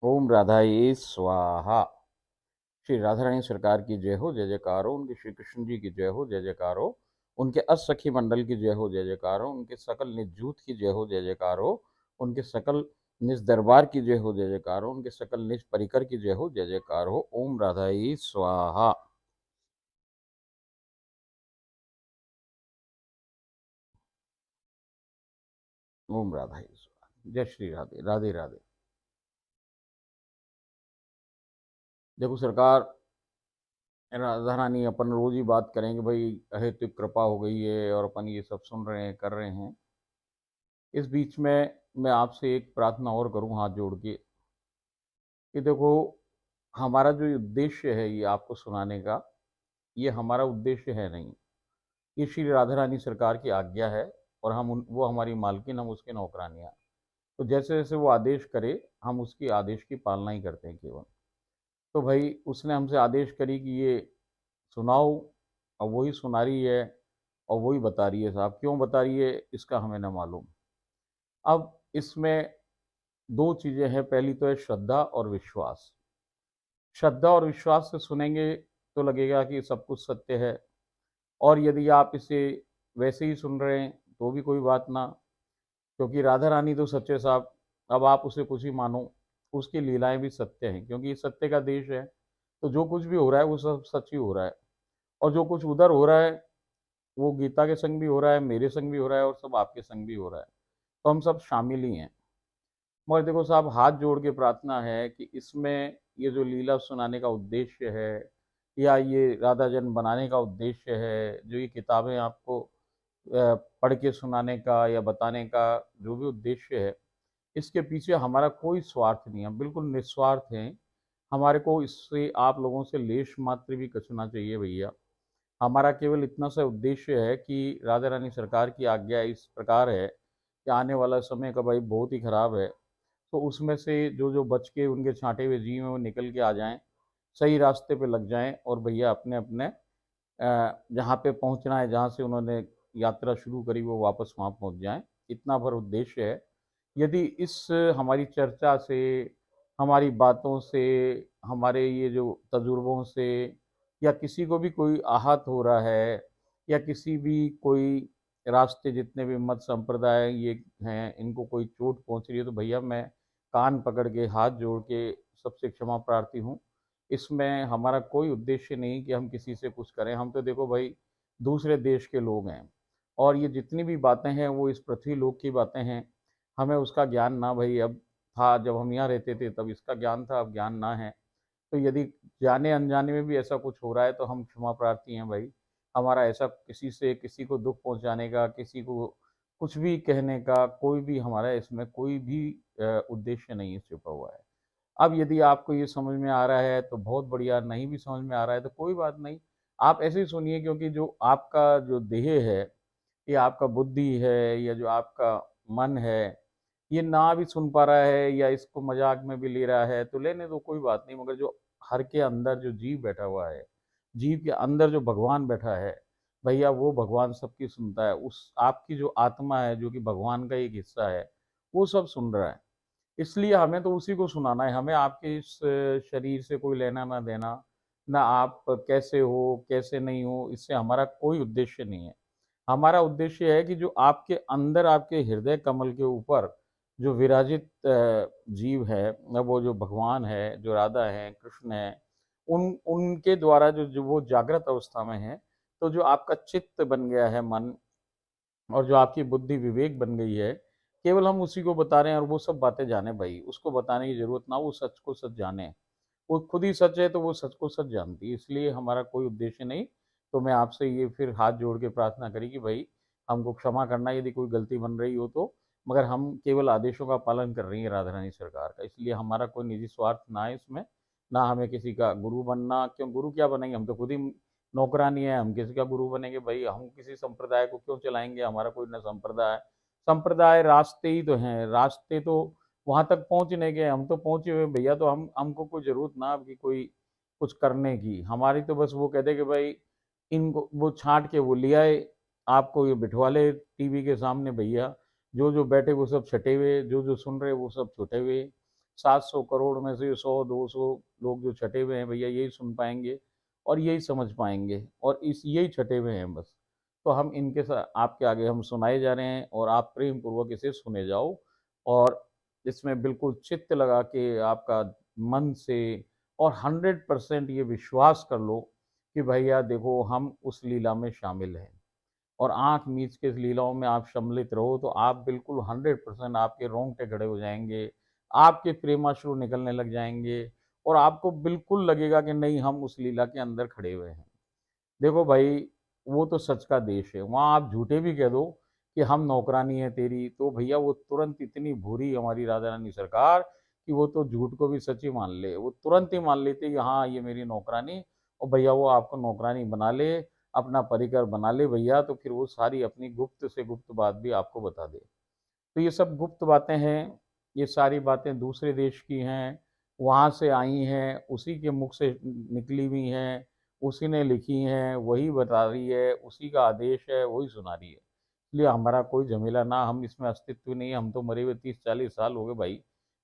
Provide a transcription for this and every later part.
ओम राधाई स्वाहा। श्री राधा रानी सरकार की जय हो, जय जयकार हो। उनके श्री कृष्ण जी की जय हो, जय जयकार हो। उनके अष्टसखी मंडल की जय हो, जय जयकार हो। उनके सकल निजूत की जय हो, जय जयकार हो। उनके सकल निज दरबार की जय हो, जय जयकार हो। उनके सकल निज परिकर की जय हो, जय जयकार हो। ओम राधाई स्वाहा। ओम राधाई स्वाहा। जय श्री राधे, राधे राधे। देखो सरकार, राधा रानी अपन रोज ही बात करेंगे भाई, अहेतुक कृपा हो गई है और अपन ये सब सुन रहे हैं, कर रहे हैं। इस बीच में मैं आपसे एक प्रार्थना और करूं हाथ जोड़ के कि देखो, हमारा जो उद्देश्य है ये आपको सुनाने का, ये हमारा उद्देश्य है नहीं। ये श्री राधा रानी सरकार की आज्ञा है और वो हमारी मालकिन, हम उसके नौकरानियाँ। तो जैसे जैसे वो आदेश करे, हम उसकी आदेश की पालना ही करते हैं केवल। तो भाई उसने हमसे आदेश करी कि ये सुनाओ, और वही सुना रही है और वही बता रही है। साहब क्यों बता रही है इसका हमें ना मालूम। अब इसमें दो चीज़ें हैं। पहली तो है श्रद्धा और विश्वास। श्रद्धा और विश्वास से सुनेंगे तो लगेगा कि सब कुछ सत्य है, और यदि आप इसे वैसे ही सुन रहे हैं तो भी कोई बात ना, क्योंकि राधा रानी तो सच्चे साहब। अब आप उसे कुछ ही मानो, उसकी लीलाएं भी सत्य हैं, क्योंकि ये सत्य का देश है। तो जो कुछ भी हो रहा है वो सब सच ही हो रहा है, और जो कुछ उधर हो रहा है वो गीता के संग भी हो रहा है, मेरे संग भी हो रहा है, और सब आपके संग भी हो रहा है। तो हम सब शामिल ही हैं। मगर देखो साहब, हाथ जोड़ के प्रार्थना है कि इसमें ये जो लीला सुनाने का उद्देश्य है, या ये राधा जन्म बनाने का उद्देश्य है, जो ये किताबें आपको पढ़ के सुनाने का या बताने का जो भी उद्देश्य है, इसके पीछे हमारा कोई स्वार्थ नहीं है। हम बिल्कुल निस्वार्थ हैं। हमारे को इससे आप लोगों से लेश मात्र भी कछना चाहिए भैया। हमारा केवल इतना सा उद्देश्य है कि राधा रानी सरकार की आज्ञा इस प्रकार है कि आने वाला समय का भाई बहुत ही खराब है। तो उसमें से जो जो बच के उनके छांटे हुए जीव हैं वो निकल के आ जाएं, सही रास्ते पे लग जाएं, और भैया अपने अपने जहाँ पे पहुँचना है, जहाँ से उन्होंने यात्रा शुरू करी, वो वापस वहाँ पहुँच जाएं। इतना भर उद्देश्य है। यदि इस हमारी चर्चा से, हमारी बातों से, हमारे ये जो तजुर्बों से, या किसी को भी कोई आहत हो रहा है, या किसी भी कोई रास्ते जितने भी मत संप्रदाय ये हैं इनको कोई चोट पहुंच रही है, तो भैया मैं कान पकड़ के हाथ जोड़ के सबसे क्षमा प्रार्थी हूँ। इसमें हमारा कोई उद्देश्य नहीं कि हम किसी से कुछ करें। हम तो देखो भाई दूसरे देश के लोग हैं, और ये जितनी भी बातें हैं वो इस पृथ्वी लोक की बातें हैं। हमें उसका ज्ञान ना भाई अब था, जब हम यहाँ रहते थे तब इसका ज्ञान था, अब ज्ञान ना है। तो यदि जाने अनजाने में भी ऐसा कुछ हो रहा है तो हम क्षमा प्रार्थी हैं भाई। हमारा ऐसा किसी से किसी को दुख पहुंचाने का, किसी को कुछ भी कहने का, कोई भी हमारा इसमें कोई भी उद्देश्य नहीं छुपा हुआ है। अब यदि आपको ये समझ में आ रहा है तो बहुत बढ़िया, नहीं भी समझ में आ रहा है तो कोई बात नहीं। आप ऐसे ही सुनिए, क्योंकि जो आपका जो देह है, ये आपका बुद्धि है, या जो आपका मन है, ये ना भी सुन पा रहा है या इसको मजाक में भी ले रहा है तो लेने दो, कोई बात नहीं। मगर जो हर के अंदर जो जीव बैठा हुआ है, जीव के अंदर जो भगवान बैठा है, भैया वो भगवान सबकी सुनता है। उस आपकी जो आत्मा है जो कि भगवान का एक हिस्सा है, वो सब सुन रहा है। इसलिए हमें तो उसी को सुनाना है। हमें आपके इस शरीर से कोई लेना ना देना, ना आप कैसे हो कैसे नहीं हो, इससे हमारा कोई उद्देश्य नहीं है। हमारा उद्देश्य है कि जो आपके अंदर, आपके हृदय कमल के ऊपर जो विराजित जीव है, वो जो भगवान है, जो राधा है, कृष्ण है, उन उनके द्वारा जो वो जागृत अवस्था में है, तो जो आपका चित्त बन गया है, मन, और जो आपकी बुद्धि विवेक बन गई है, केवल हम उसी को बता रहे हैं। और वो सब बातें जाने भाई, उसको बताने की जरूरत ना, वो सच को सच जाने। वो खुद ही सच है तो वो सच को सच जानती है। इसलिए हमारा कोई उद्देश्य नहीं। तो मैं आपसे ये फिर हाथ जोड़ के प्रार्थना करी कि भाई हमको क्षमा करना यदि कोई गलती बन रही हो तो। मगर हम केवल आदेशों का पालन कर रही है राधा रानी सरकार का, इसलिए हमारा कोई निजी स्वार्थ ना है इसमें। ना हमें किसी का गुरु बनना, क्यों गुरु क्या बनेंगे, हम तो खुद ही नौकरानी है। हम किसी का गुरु बनेंगे भाई, हम किसी संप्रदाय को क्यों चलाएंगे, हमारा कोई न संप्रदाय। संप्रदाय रास्ते ही तो हैं, रास्ते तो वहां तक पहुंचने के, हम तो पहुंचे हुए भैया। तो हम हमको कोई जरूरत ना अब कि कोई कुछ करने की। हमारी तो बस वो कहते कि भाई इनको वो छांट के वो ले आए, आपको ये बिठवा ले टीवी के सामने भैया। जो जो बैठे वो सब छटे हुए, जो जो सुन रहे वो सब छुटे हुए। 700 करोड़ में से 100-200 लोग जो छटे हुए हैं भैया यही सुन पाएंगे और यही समझ पाएंगे, और इस यही छटे हुए हैं बस। तो हम इनके साथ आपके आगे हम सुनाए जा रहे हैं और आप प्रेम पूर्वक इसे सुने जाओ, और इसमें बिल्कुल चित्त लगा के आपका मन से और 100% ये विश्वास कर लो कि भैया देखो हम उस लीला में शामिल हैं, और आँख मीच के इस लीलाओं में आप सम्मिलित रहो तो आप बिल्कुल 100% आपके रोंगटे खड़े हो जाएँगे, आपके प्रेमाश्रु निकलने लग जाएँगे, और आपको बिल्कुल लगेगा कि नहीं हम उस लीला के अंदर खड़े हुए हैं। देखो भाई, वो तो सच का देश है, वहाँ आप झूठे भी कह दो कि हम नौकरानी है तेरी, तो भैया वो तुरंत इतनी भूरी हमारी राधा रानी सरकार कि वो तो झूठ को भी सच ही मान ले, वो तुरंत ही मान लेते कि हाँ ये मेरी नौकरानी, और भैया वो आपको नौकरानी बना ले, अपना परिकर बना ले भैया, तो फिर वो सारी अपनी गुप्त से गुप्त बात भी आपको बता दे। तो ये सब गुप्त बातें हैं, ये सारी बातें दूसरे देश की हैं, वहाँ से आई हैं, उसी के मुख से निकली हुई हैं, उसी ने लिखी हैं, वही बता रही है, उसी का आदेश है, वही सुना रही है। इसलिए हमारा कोई झमेला ना, हम इसमें अस्तित्व नहीं है, हम तो मरे हुए 30-40 साल हो गए भाई,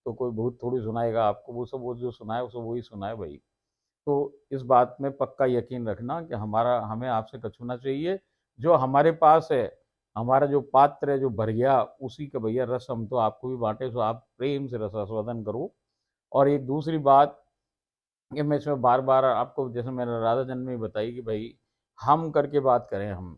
तो कोई भूत थोड़ी सुनाएगा आपको, वो सब वो जो सुनाए वो सब वही सुनाए भाई। तो इस बात में पक्का यकीन रखना कि हमारा हमें आपसे कछु ना चाहिए, जो हमारे पास है, हमारा जो पात्र है जो भर गया, उसी का भैया रस हम तो आपको भी बांटे, तो आप प्रेम से रसास्वादन करो। और एक दूसरी बात कि मैं इसमें बार बार आपको, जैसे मैंने राधा जन्म में बताई कि भाई हम करके बात करें हम।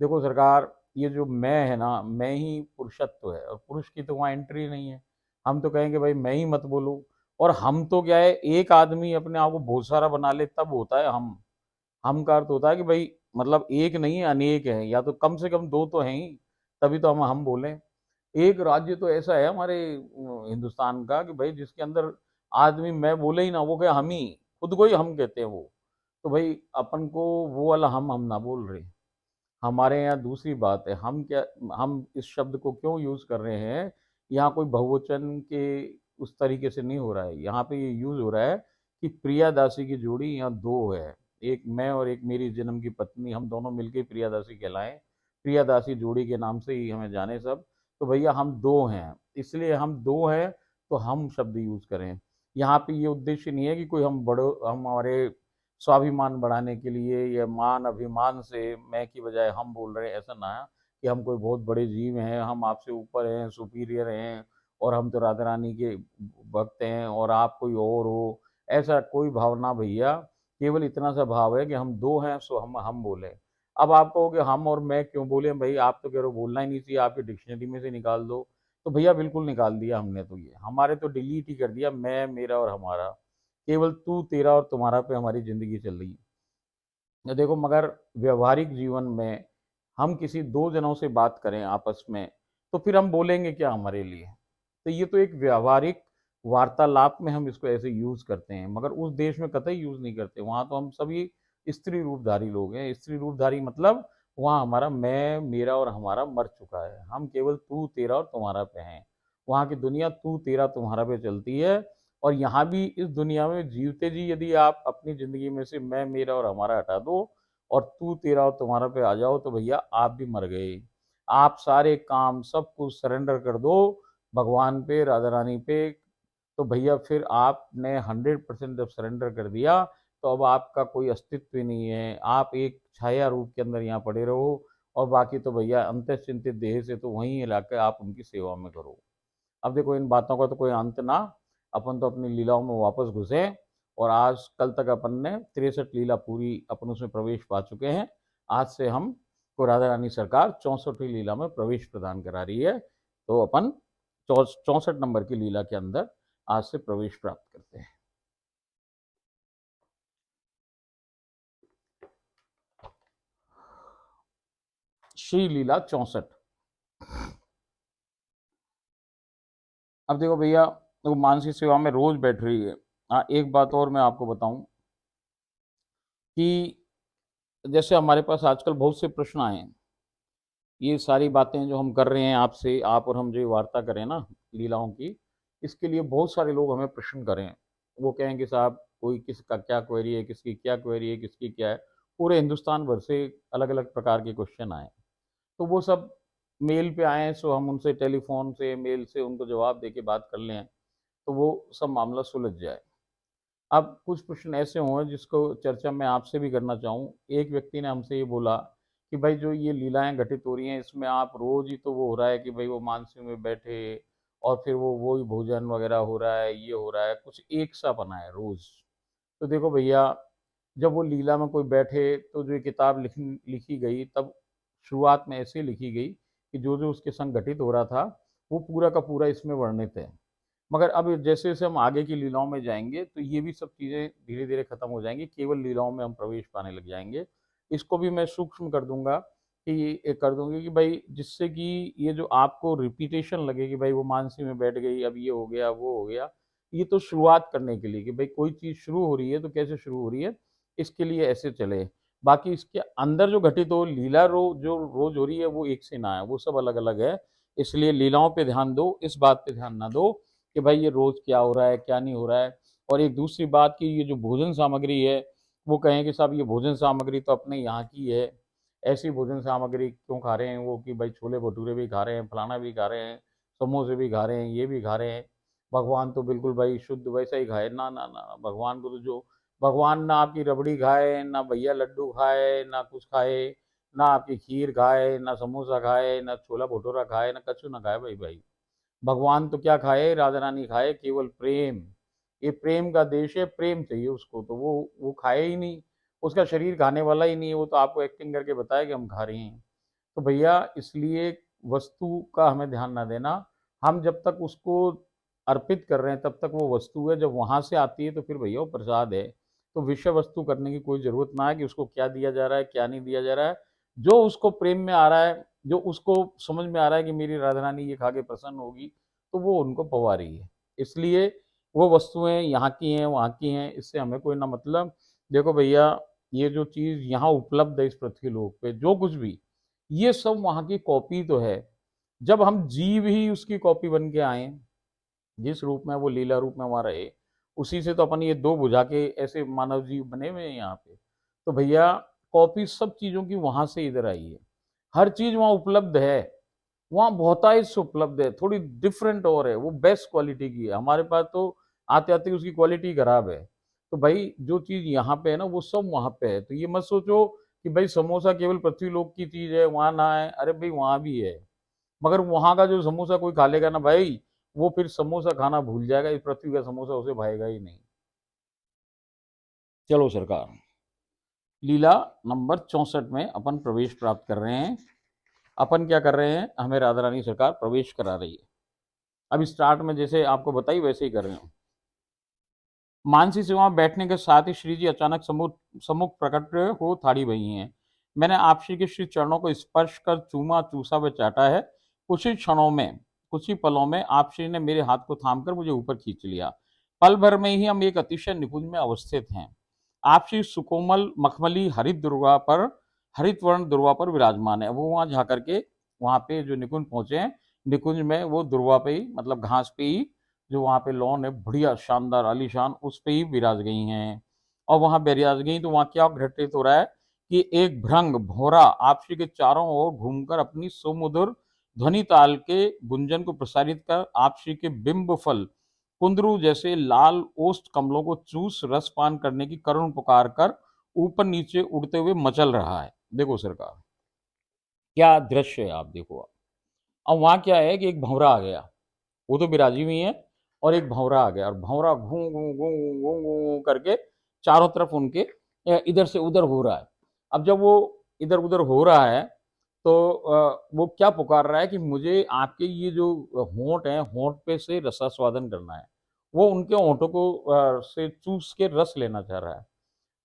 देखो सरकार, ये जो मैं है ना, मैं ही पुरुषत्व है, और पुरुष की तो वहाँ एंट्री नहीं है। हम तो कहेंगे भाई मैं ही मत बोलो, और हम तो क्या है, एक आदमी अपने आप को बहुत सारा बना ले तब होता है हम का अर्थ होता है कि भाई मतलब एक नहीं है, अनेक है, या तो कम से कम दो तो हैं ही, तभी तो हम बोलें। एक राज्य तो ऐसा है हमारे हिंदुस्तान का कि भाई जिसके अंदर आदमी मैं बोले ही ना, वो क्या हम ही खुद को ही हम कहते हैं वो। तो भाई अपन को वो वाला हम ना बोल रहे। हमारे यहाँ दूसरी बात है, हम क्या, हम इस शब्द को क्यों यूज़ कर रहे हैं, यहाँ कोई बहुवचन के उस तरीके से नहीं हो रहा है, यहाँ पे ये यूज़ हो रहा है कि प्रिया दासी की जोड़ी यहाँ दो है, एक मैं और एक मेरी जन्म की पत्नी, हम दोनों मिलके प्रिया दासी कहलाएं, प्रिया दासी जोड़ी के नाम से ही हमें जाने सब। तो भैया हम दो हैं, इसलिए हम दो हैं, तो हम शब्द यूज़ करें। यहाँ पे ये उद्देश्य नहीं है कि कोई हम बड़ो, हम हमारे स्वाभिमान बढ़ाने के लिए या मान अभिमान से मैं की बजाय हम बोल रहे हैं, ऐसा ना है कि हम कोई बहुत बड़े जीव हैं, हम आपसे ऊपर हैं, सुपीरियर हैं, और हम तो राधा रानी के भक्त हैं और आप कोई और हो, ऐसा कोई भावना भैया। केवल इतना सा भाव है कि हम दो हैं, सो हम बोले। अब आप कहोगे हम और मैं क्यों बोले, भाई आप तो कह रहे हो बोलना ही नहीं चाहिए, आपकी डिक्शनरी में से निकाल दो। तो भैया बिल्कुल निकाल दिया हमने, तो ये हमारे तो डिलीट ही कर दिया, मैं मेरा और हमारा, केवल तू तेरा और तुम्हारा पे हमारी ज़िंदगी चल रही है। देखो मगर व्यवहारिक जीवन में हम किसी दो जनों से बात करें आपस में, तो फिर हम बोलेंगे क्या हमारे लिए। तो ये तो एक व्यवहारिक वार्तालाप में हम इसको ऐसे यूज़ करते हैं, मगर उस देश में कतई यूज़ नहीं करते। वहाँ तो हम सभी स्त्री रूपधारी लोग हैं। स्त्री रूपधारी मतलब वहाँ हमारा मैं मेरा और हमारा मर चुका है, हम केवल तू तेरा और तुम्हारा पे हैं। वहाँ की दुनिया तू तेरा तुम्हारा पे चलती है। और यहाँ भी इस दुनिया में जीवते जी यदि आप अपनी ज़िंदगी में से मैं मेरा और हमारा हटा दो और तू तेरा और तुम्हारा पे आ जाओ, तो भैया आप भी मर गए। आप सारे काम सब कुछ सरेंडर कर दो भगवान पे, राधा रानी पे, तो भैया फिर आपने 100% जब सरेंडर कर दिया, तो अब आपका कोई अस्तित्व ही नहीं है। आप एक छाया रूप के अंदर यहाँ पड़े रहो, और बाकी तो भैया अंतः चिंतित देह से तो वहीं इलाके आप उनकी सेवा में करो। अब देखो इन बातों का तो कोई अंत ना, अपन तो अपनी लीलाओं में वापस घुसे, और आज कल तक अपन ने 63 लीला पूरी अपन उसमें प्रवेश पा चुके हैं। आज से हम को राधा रानी सरकार 64वीं लीला में प्रवेश प्रदान करा रही है, तो अपन 64 नंबर की लीला के अंदर आज से प्रवेश प्राप्त करते हैं। श्री लीला 64। अब देखो भैया, देखो मानसिक सेवा में रोज बैठ रही है। हाँ, एक बात और मैं आपको बताऊं कि जैसे हमारे पास आजकल बहुत से प्रश्न आए हैं, ये सारी बातें जो हम कर रहे हैं आपसे, आप और हम जो ये वार्ता करें ना लीलाओं की, इसके लिए बहुत सारे लोग हमें प्रश्न करें। वो कहें कि साहब कोई किसका क्या क्वेरी है, किसकी क्या क्वेरी है, किसकी क्या है, पूरे हिंदुस्तान भर से अलग अलग प्रकार के क्वेश्चन आए। तो वो सब मेल पे आए, सो हम उनसे टेलीफोन से मेल से उनको जवाब दे के बात कर लें। तो वो सब मामला सुलझ जाए। अब कुछ प्रश्न ऐसे हों जिसको चर्चा मैं आपसे भी करना चाहूँ। एक व्यक्ति ने हमसे ये बोला कि भाई जो ये लीलाएँ घटित हो रही हैं इसमें आप रोज़ ही तो वो हो रहा है कि भाई वो मानसिक में बैठे और फिर वो वही भोजन वग़ैरह हो रहा है, ये हो रहा है, कुछ एक सा बना है रोज़। तो देखो भैया, जब वो लीला में कोई बैठे तो जो ये किताब लिखी लिखी गई तब शुरुआत में ऐसे लिखी गई कि जो-जो उसके संग घटित हो रहा था, वो पूरा का पूरा इसमें वर्णित है। मगर अब जैसे-जैसे हम आगे की लीलाओं में जाएँगे, तो ये भी सब चीज़ें धीरे-धीरे खत्म हो जाएँगी, केवल लीलाओं में हम प्रवेश पाने लग जाएँगे। इसको भी मैं सूक्ष्म कर दूँगा कि कर दूँगी कि भई जिससे कि ये जो आपको रिपिटेशन लगे कि भाई वो मानसी में बैठ गई, अब ये हो गया, वो हो गया। ये तो शुरुआत करने के लिए कि भाई कोई चीज़ शुरू हो रही है, तो कैसे शुरू हो रही है, इसके लिए ऐसे चले। बाकी इसके अंदर जो घटित हो लीला जो रोज़ हो रही है, वो एक से ना है, वो सब अलग-अलग है। इसलिए लीलाओं पे ध्यान दो, इस बात पे ध्यान ना दो कि भाई ये रोज़ क्या हो रहा है, क्या नहीं हो रहा है। और एक दूसरी बात कि ये जो भोजन सामग्री है, वो कहें कि साहब ये भोजन सामग्री तो अपने यहाँ की है, ऐसी भोजन सामग्री क्यों खा रहे हैं वो कि भाई छोले-भटूरे भी खा रहे हैं, फलाना भी खा रहे हैं, समोसे भी खा रहे हैं, ये भी खा रहे हैं। भगवान तो बिल्कुल भाई शुद्ध वैसा ही खाए, ना, ना, ना, भगवान को तो जो भगवान ना आपकी रबड़ी खाए, ना भैया लड्डू खाए, ना कुछ खाए, ना आपकी खीर खाए, ना समोसा खाए, ना छोला-भटूरा खाए, ना कछु ना खाए भाई। भगवान तो क्या खाए, राधा रानी खाए केवल प्रेम। ये प्रेम का देश है, प्रेम चाहिए उसको, तो वो खाए ही नहीं, उसका शरीर खाने वाला ही नहीं है, वो तो आपको एक्टिंग करके बताए कि हम खा रहे हैं। तो भैया इसलिए वस्तु का हमें ध्यान ना देना, हम जब तक उसको अर्पित कर रहे हैं तब तक वो वस्तु है, जब वहाँ से आती है तो फिर भैया वो प्रसाद है। तो विषय वस्तु करने की कोई ज़रूरत ना है कि उसको क्या दिया जा रहा है, क्या नहीं दिया जा रहा है। जो उसको प्रेम में आ रहा है, जो उसको समझ में आ रहा है कि मेरी राधा रानी ये खा के प्रसन्न होगी, तो वो उनको पवा रही है। इसलिए वो वस्तुएँ यहाँ की हैं, वहाँ की हैं, इससे हमें कोई ना मतलब। देखो भैया, ये जो चीज़ यहाँ उपलब्ध है इस पृथ्वीलोक पे, जो कुछ भी, ये सब वहाँ की कॉपी तो है। जब हम जीव ही उसकी कॉपी बन के आए, जिस रूप में वो लीला रूप में वहाँ रहे, उसी से तो अपन ये 2 भुजा के ऐसे मानव जीव बने हुए हैं यहाँ पे। तो भैया कॉपी सब चीज़ों की वहाँ से इधर आई है। हर चीज़ वहाँ उपलब्ध है। वहाँ बहुतायत उपलब्ध है, थोड़ी डिफरेंट और है, वो बेस्ट क्वालिटी की है। हमारे पास तो आते-आते उसकी क्वालिटी खराब है। तो भाई जो चीज़ यहाँ पे है ना, वो सब वहाँ पे है। तो ये मत सोचो कि भाई समोसा केवल पृथ्वीलोक की चीज़ है, वहाँ ना है। अरे भाई वहाँ भी है। मगर वहाँ का जो समोसा कोई खा लेगा ना भाई, वो फिर समोसा खाना भूल जाएगा, इस पृथ्वी का समोसा उसे भाएगा ही नहीं। चलो सरकार, लीला नंबर 64 में अपन प्रवेश प्राप्त कर रहे हैं। अपन क्या कर रहे हैं, हमें राधा रानी सरकार प्रवेश करा रही है। अब स्टार्ट में जैसे आपको बताई वैसे ही कर रहे हैं। मानसी से वहां बैठने के साथ ही श्री जी अचानक सम्मुख प्रकट हो थाड़ी बही हैं। मैंने आप श्री के श्री चरणों को स्पर्श कर चूमा चूसा व चाटा है। कुछ ही क्षणों में, कुछ ही पलों में आप श्री ने मेरे हाथ को थामकर मुझे ऊपर खींच लिया। पल भर में ही हम एक अतिशय निकुंज में अवस्थित हैं। आप श्री सुकोमल मखमली हरित दुर्वा पर, हरित वर्ण दुर्वा पर विराजमान है। वो वहां जा करके वहां पे जो निकुंज पहुंचे हैं, निकुंज में वो दुर्वा पे ही, मतलब घास पे ही, जो वहाँ पे लॉन है बढ़िया शानदार आलीशान, उस पे ही विराज गई हैं। और वहाँ विराज गई तो वहाँ क्या घटित हो रहा है कि एक भ्रंग भौरा आपसी के चारों ओर घूमकर अपनी सुमधुर ध्वनि ताल के गुंजन को प्रसारित कर आपसी के बिंब फल कुंदरू जैसे लाल ओष्ठ कमलों को चूस रसपान करने की करुण पुकार कर ऊपर नीचे उड़ते हुए मचल रहा है। देखो सरकार, क्या दृश्य है, आप देखो। अब वहाँ क्या है कि एक भंवरा आ गया, वो तो बिराजी हुई है, और एक भंवरा आ गया, और भंवरा घूं घूं घूं घूं घूं करके चारों तरफ उनके इधर से उधर हो रहा है। अब जब वो इधर उधर हो रहा है तो वो क्या पुकार रहा है कि मुझे आपके ये जो होंठ है, होंठ पे से रसास्वादन करना है। वो उनके होंठों को से चूस के रस लेना चाह रहा है।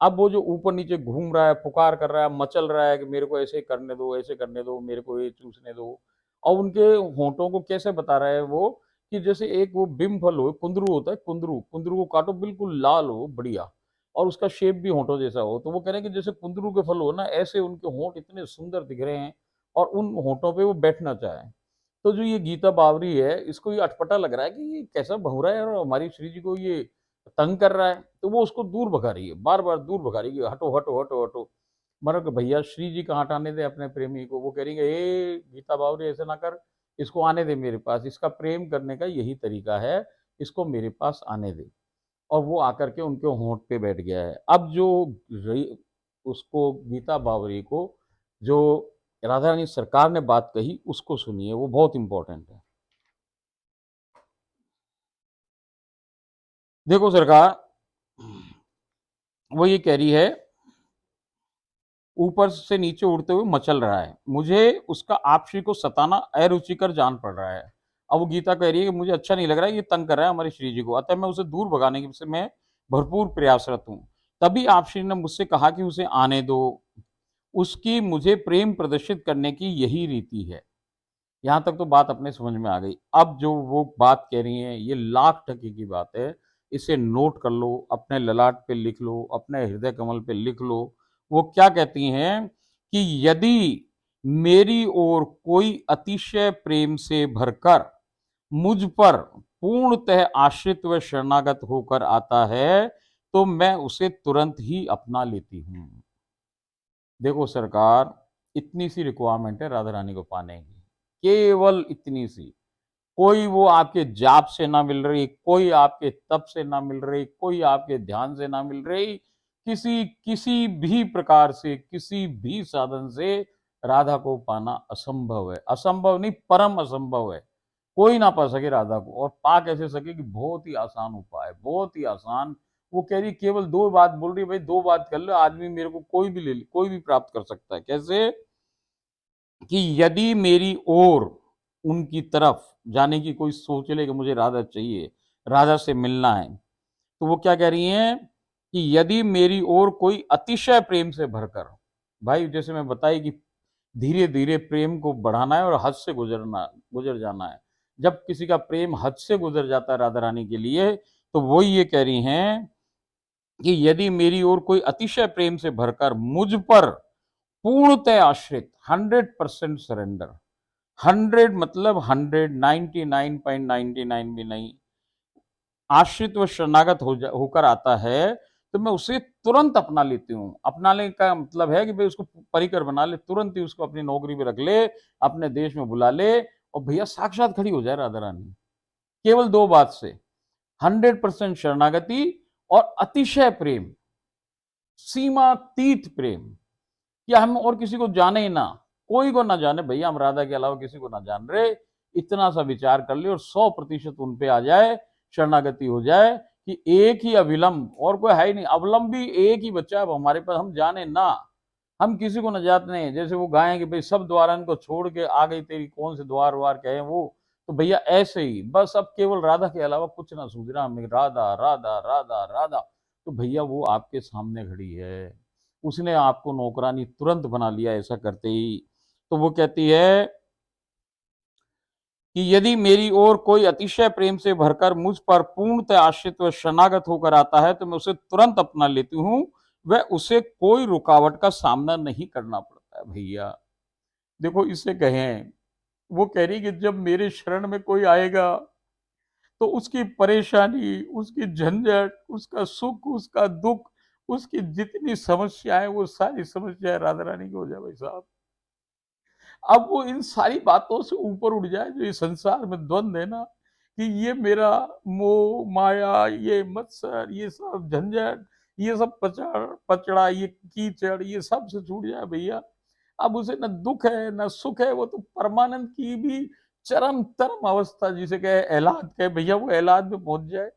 अब वो जो ऊपर नीचे घूम रहा है, पुकार कर रहा है, मचल रहा है कि मेरे को ऐसे करने दो, ऐसे करने दो, मेरे को ये चूसने दो। और उनके होंठों को कैसे बता रहा है वो कि जैसे एक वो बिम फल हो, कुंदरू होता है, कुंदरू कुंदरू को काटो बिल्कुल लाल हो बढ़िया, और उसका शेप भी होंठों जैसा हो, तो वो कह रहे हैं कि जैसे कुंदरू के फल हो ना, ऐसे उनके होंठ इतने सुंदर दिख रहे हैं, और उन होंठों पे वो बैठना चाहे। तो जो ये गीता बावरी है, इसको ये अटपटा लग रहा है कि ये कैसा भौरा है, और हमारी श्री जी को ये तंग कर रहा है, तो वो उसको दूर भगा रही है, बार बार दूर भगा रही है, हटो हटो हटो हटो। मगर भैया श्री जी कहाँ हटाने दे अपने प्रेमी को, वो कह रही है ए गीता बावरी ऐसे ना कर, इसको आने दे मेरे पास, इसका प्रेम करने का यही तरीका है, इसको मेरे पास आने दे। और वो आकर के उनके होंठ पे बैठ गया है। अब जो उसको गीता बावरी को जो राधा रानी सरकार ने बात कही उसको सुनिए, वो बहुत इंपॉर्टेंट है। देखो सरकार, वो ये कह रही है, ऊपर से नीचे उड़ते हुए मचल रहा है, मुझे उसका आप श्री को सताना अरुचिकर जान पड़ रहा है। अब वो गीता कह रही है कि मुझे अच्छा नहीं लग रहा है, ये तंग कर रहा है हमारे श्री जी को, अतः मैं उसे दूर भगाने की से मैं भरपूर प्रयासरत हूँ। तभी आप श्री ने मुझसे कहा कि उसे आने दो, उसकी मुझे प्रेम प्रदर्शित करने की यही रीति है। यहाँ तक तो बात अपने समझ में आ गई। अब जो वो बात कह रही है ये लाख टके की बात है, इसे नोट कर लो, अपने ललाट पे लिख लो, अपने हृदय कमल पे लिख लो। वो क्या कहती हैं कि यदि मेरी ओर कोई अतिशय प्रेम से भरकर मुझ पर पूर्णतः आश्रित व शरणागत होकर आता है तो मैं उसे तुरंत ही अपना लेती हूँ। देखो सरकार, इतनी सी रिक्वायरमेंट है राधा रानी को पाने की, केवल इतनी सी। कोई वो आपके जाप से ना मिल रही, कोई आपके तप से ना मिल रही, कोई आपके ध्यान से ना मिल रही, किसी किसी भी प्रकार से, किसी भी साधन से राधा को पाना असंभव है। असंभव नहीं, परम असंभव है। कोई ना पा सके राधा को, और पा कैसे सके कि बहुत ही आसान उपाय, बहुत ही आसान। वो कह रही केवल दो बात बोल रही, भाई दो बात कर लो, आदमी मेरे को कोई भी ले ले, कोई भी प्राप्त कर सकता है। कैसे? कि यदि मेरी ओर उनकी तरफ जाने की कोई सोच ले कि मुझे राधा चाहिए, राधा से मिलना है, तो वो क्या कह रही हैं कि यदि मेरी ओर कोई अतिशय प्रेम से भरकर, भाई जैसे मैं बताई कि धीरे धीरे प्रेम को बढ़ाना है और हद से गुजर जाना है। जब किसी का प्रेम हद से गुजर जाता है राधा रानी के लिए, तो वो ये कह रही हैं कि यदि मेरी ओर कोई अतिशय प्रेम से भरकर मुझ पर पूर्णतः आश्रित, 100% सरेंडर, 100 मतलब 100, 99.99 भी नहीं, आश्रित व शरणागत होकर आता है तो मैं उसे तुरंत अपना लेती हूँ। अपना लेने का मतलब है कि भाई उसको परिकर बना ले, तुरंत ही उसको अपनी नौकरी पे रख ले, अपने देश में बुला ले, और भैया साक्षात खड़ी हो जाए राधा रानी, केवल दो बात से। 100% शरणागति और अतिशय प्रेम, सीमातीत प्रेम, कि हम और किसी को जाने ही ना, कोई को ना जाने भैया, हम राधा के अलावा किसी को ना जान रहे, इतना सा विचार कर ले और 100% उन पे आ जाए, शरणागति हो जाए कि एक ही अविलंब, और कोई है ही नहीं, अवलंब भी एक ही बच्चा है हमारे पास, हम जाने ना, हम किसी को न जाते नहीं। जैसे वो गाएं कि भाई सब द्वारन को छोड़ के आ गई तेरी कौन से द्वार वार कहे वो, तो भैया ऐसे ही बस, अब केवल राधा के अलावा कुछ ना सूझ रहा हमें, राधा राधा राधा राधा। तो भैया वो आपके सामने खड़ी है, उसने आपको नौकरानी तुरंत बना लिया ऐसा करते ही। तो वो कहती है कि यदि मेरी ओर कोई अतिशय प्रेम से भरकर मुझ पर पूर्णतः आश्रित व शरणागत होकर आता है तो मैं उसे तुरंत अपना लेती हूँ, वह उसे कोई रुकावट का सामना नहीं करना पड़ता है। भैया देखो, इसे कहें, वो कह रही कि जब मेरे शरण में कोई आएगा तो उसकी परेशानी, उसकी झंझट, उसका सुख, उसका दुख, उसकी जितनी समस्याएं, वो सारी समस्याएं राधा रानी की हो जाए भाई साहब। अब वो इन सारी बातों से ऊपर उठ जाए, जो ये संसार में द्वंद है ना, कि ये मेरा मोह माया, ये मत्सर, ये सब झंझट, ये सब पचड़ पचड़ा, ये कीचड़, ये सब से छूट जाए भैया। अब उसे न दुख है न सुख है, वो तो परमानंद की भी चरम तरम अवस्था जिसे कहे एलाद कहे, भैया वो एलाद में पहुंच जाए,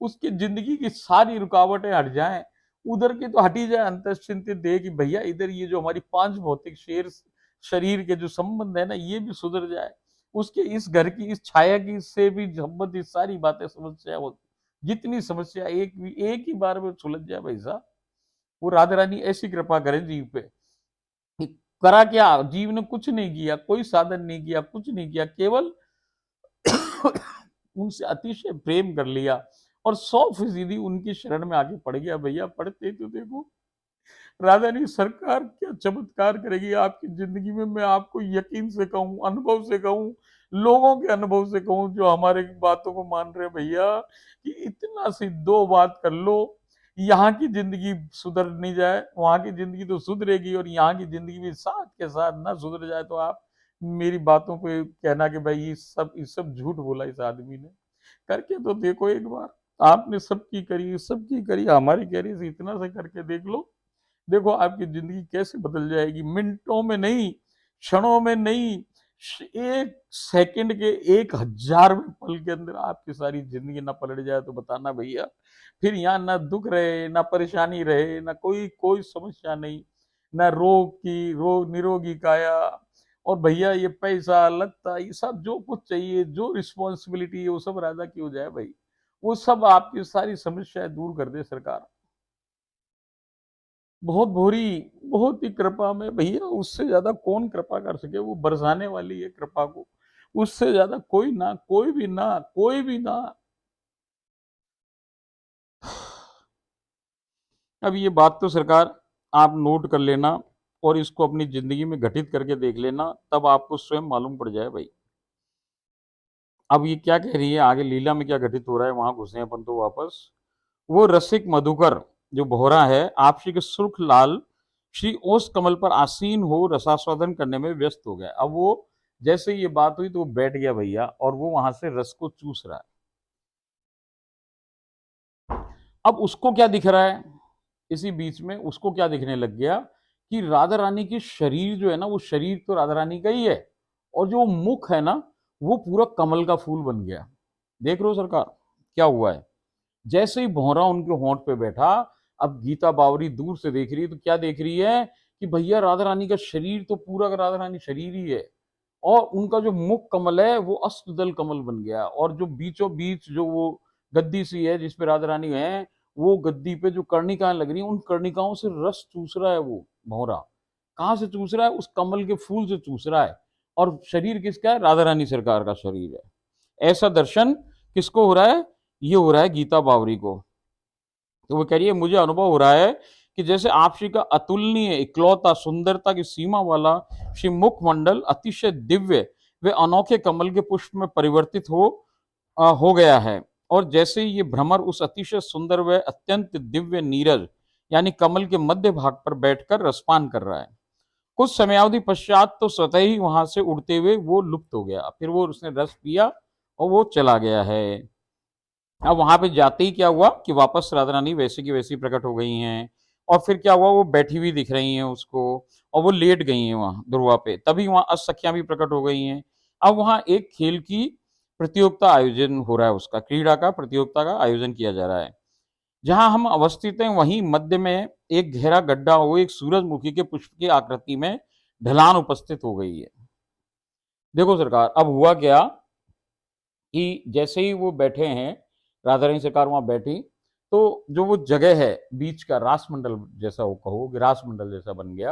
उसकी जिंदगी की सारी रुकावटें हट जाएं, उधर की तो हटी जाए अंतश्चिंतित देह की, भैया इधर ये जो हमारी पांच भौतिक शेर शरीर के जो संबंध है ना, ये भी सुधर जाए, उसके इस घर की इस छाया की से भी संबंधित सारी बातें, समस्या हो, जितनी समस्या एक ही बार में सुलझ जाए भाई साहब। वो राधा रानी ऐसी कृपा करे जीव पे। करा क्या? जीव ने कुछ नहीं किया, कोई साधन नहीं किया, कुछ नहीं किया, केवल उनसे अतिशय प्रेम कर लिया और 100% उनकी शरण में आके पड़ गया। भैया पढ़ते तो देखो राधा रानी सरकार क्या चमत्कार करेगी आपकी जिंदगी में। मैं आपको यकीन से कहूँ, अनुभव से कहूँ, लोगों के अनुभव से कहूँ जो हमारे बातों को मान रहे भैया, कि इतना सी दो बात कर लो, यहाँ की जिंदगी सुधर नहीं जाए, वहां की जिंदगी तो सुधरेगी, और यहाँ की जिंदगी भी साथ के साथ ना सुधर जाए तो आप मेरी बातों पे कहना कि भाई ये सब झूठ बोला इस आदमी ने। करके तो देखो एक बार। आपने सबकी करी, हमारी करी से इतना से करके देख लो। देखो आपकी जिंदगी कैसे बदल जाएगी, मिनटों में नहीं, क्षणों में नहीं, एक सेकंड के 1000वें पल के अंदर आपकी सारी जिंदगी ना पलट जाए तो बताना भैया। फिर यहाँ ना दुख रहे, ना परेशानी रहे, ना कोई कोई समस्या नहीं, ना रोग निरोगी काया। और भैया ये पैसा लगता, ये सब जो कुछ चाहिए, जो रिस्पॉन्सिबिलिटी है, वो सब राजा की हो जाए भाई। वो सब आपकी सारी समस्याएं दूर कर दे सरकार। बहुत भोरी, बहुत ही कृपा में भैया, उससे ज्यादा कौन कृपा कर सके, वो बरसाने वाली है कृपा को। उससे ज्यादा कोई ना, कोई भी ना, कोई भी ना। अब ये बात तो सरकार आप नोट कर लेना और इसको अपनी जिंदगी में घटित करके देख लेना, तब आपको स्वयं मालूम पड़ जाए भाई। अब ये क्या कह रही है आगे, लीला में क्या घटित हो रहा है, वहां घुसे अपन तो वापस। वो रसिक मधुकर जो बोहरा है, आप श्री के सुर्ख लाल श्री ओस कमल पर आसीन हो रसास्वादन करने में व्यस्त हो गया। अब वो जैसे ये बात हुई तो वो बैठ गया भैया, और वो वहां से रस को चूस रहा है। अब उसको क्या दिख रहा है, इसी बीच में उसको क्या दिखने लग गया कि राधा रानी की शरीर जो है ना, वो शरीर तो राधा रानी का ही है, और जो मुख है ना, वो पूरा कमल का फूल बन गया। देख रहे हो सरकार क्या हुआ है। जैसे ही भौरा उनके होंठ पे बैठा, अब गीता बावरी दूर से देख रही है तो क्या देख रही है कि भैया राधा रानी का शरीर तो पूरा का राधा रानी शरीर ही है, और उनका जो मुख कमल है वो अष्टदल कमल बन गया, और जो बीचों बीच जो वो गद्दी सी है जिसपे राधा रानी है, वो गद्दी पे जो कर्णिकाएं लग रही हैं, उन कर्णिकाओं से रस चूस रहा है वो भौरा। कहाँ से चूस रहा है, उस कमल के फूल से चूस रहा है। और शरीर किसका है, राधा रानी सरकार का शरीर है। ऐसा दर्शन किसको हो रहा है, ये हो रहा है गीता बावरी को। तो वो कह रही है मुझे अनुभव हो रहा है कि जैसे आप श्री का अतुलनीय इकलौता सुंदरता की सीमा वाला श्री मुखमंडल अतिशय दिव्य वे अनोखे कमल के पुष्प में परिवर्तित हो गया है, और जैसे ही ये भ्रमर उस अतिशय सुंदर व अत्यंत दिव्य नीरज यानी कमल के मध्य भाग पर बैठकर रसपान कर रहा है। कुछ समयावधि पश्चात तो स्वतः ही वहां से उड़ते हुए वो लुप्त हो गया, फिर वो उसने रस पिया और वो चला गया है। अब वहां पे जाते ही क्या हुआ कि वापस राधा रानी वैसी की वैसी प्रकट हो गई हैं, और फिर क्या हुआ, वो बैठी हुई दिख रही हैं उसको, और वो लेट गई हैं वहां दुर्वा पे। तभी वहां असखियां भी प्रकट हो गई हैं। अब वहां एक खेल की प्रतियोगिता आयोजन हो रहा है, उसका क्रीड़ा का प्रतियोगिता का आयोजन किया जा रहा है। जहां हम अवस्थित हैं वहीं मध्य में एक गहरा गड्ढा हो एक सूरजमुखी के पुष्प की आकृति में ढलान उपस्थित हो गई है। देखो सरकार अब हुआ क्या कि जैसे ही वो बैठे हैं, राधा रानी सरकार वहां बैठी, तो जो वो जगह है बीच का रासमंडल जैसा, वो कहो कि रासमंडल जैसा बन गया।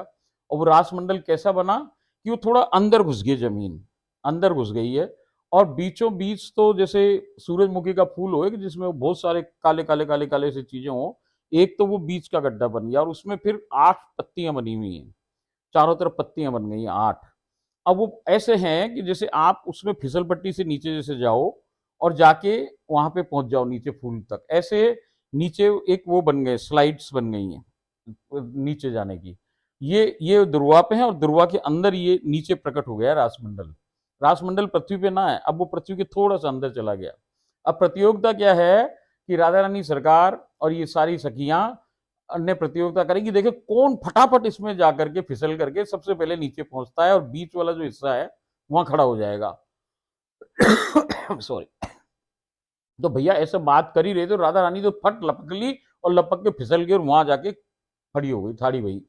और वो रासमंडल कैसा बना कि वो थोड़ा अंदर घुस गई, जमीन अंदर घुस गई है। और बीचों बीच तो जैसे सूरजमुखी का फूल हो कि जिसमें बहुत सारे काले काले काले काले से चीजें हो, एक तो वो बीच का गड्ढा बन गया, और उसमें फिर 8 पत्तियां बनी हुई हैं, चारों तरफ पत्तियां बन गई हैं 8। अब वो ऐसे हैं कि जैसे आप उसमें फिसल पट्टी से नीचे जैसे जाओ और जाके वहां पे पहुंच जाओ नीचे फूल तक, ऐसे नीचे एक वो बन गए, स्लाइड्स बन गई हैं नीचे जाने की। ये ध्रुवा पे है, और ध्रुवा के अंदर ये नीचे प्रकट हो गया रासमंडल। रासमंडल पृथ्वी पे ना है, अब वो पृथ्वी के थोड़ा सा अंदर चला गया। अब प्रतियोगिता क्या है कि राधा रानी सरकार और ये सारी सखियां ने प्रतियोगिता करेंगी, देखिए कौन फटाफट इसमें जाकर के फिसल करके सबसे पहले नीचे पहुंचता है, और बीच वाला जो हिस्सा है वहां खड़ा हो जाएगा। सॉरी। तो भैया ऐसे बात कर ही रहे तो राधा रानी तो फट लपक ली, और लपक के फिसल गई और वहां जाके खड़ी हो गई, ठाड़ी भई।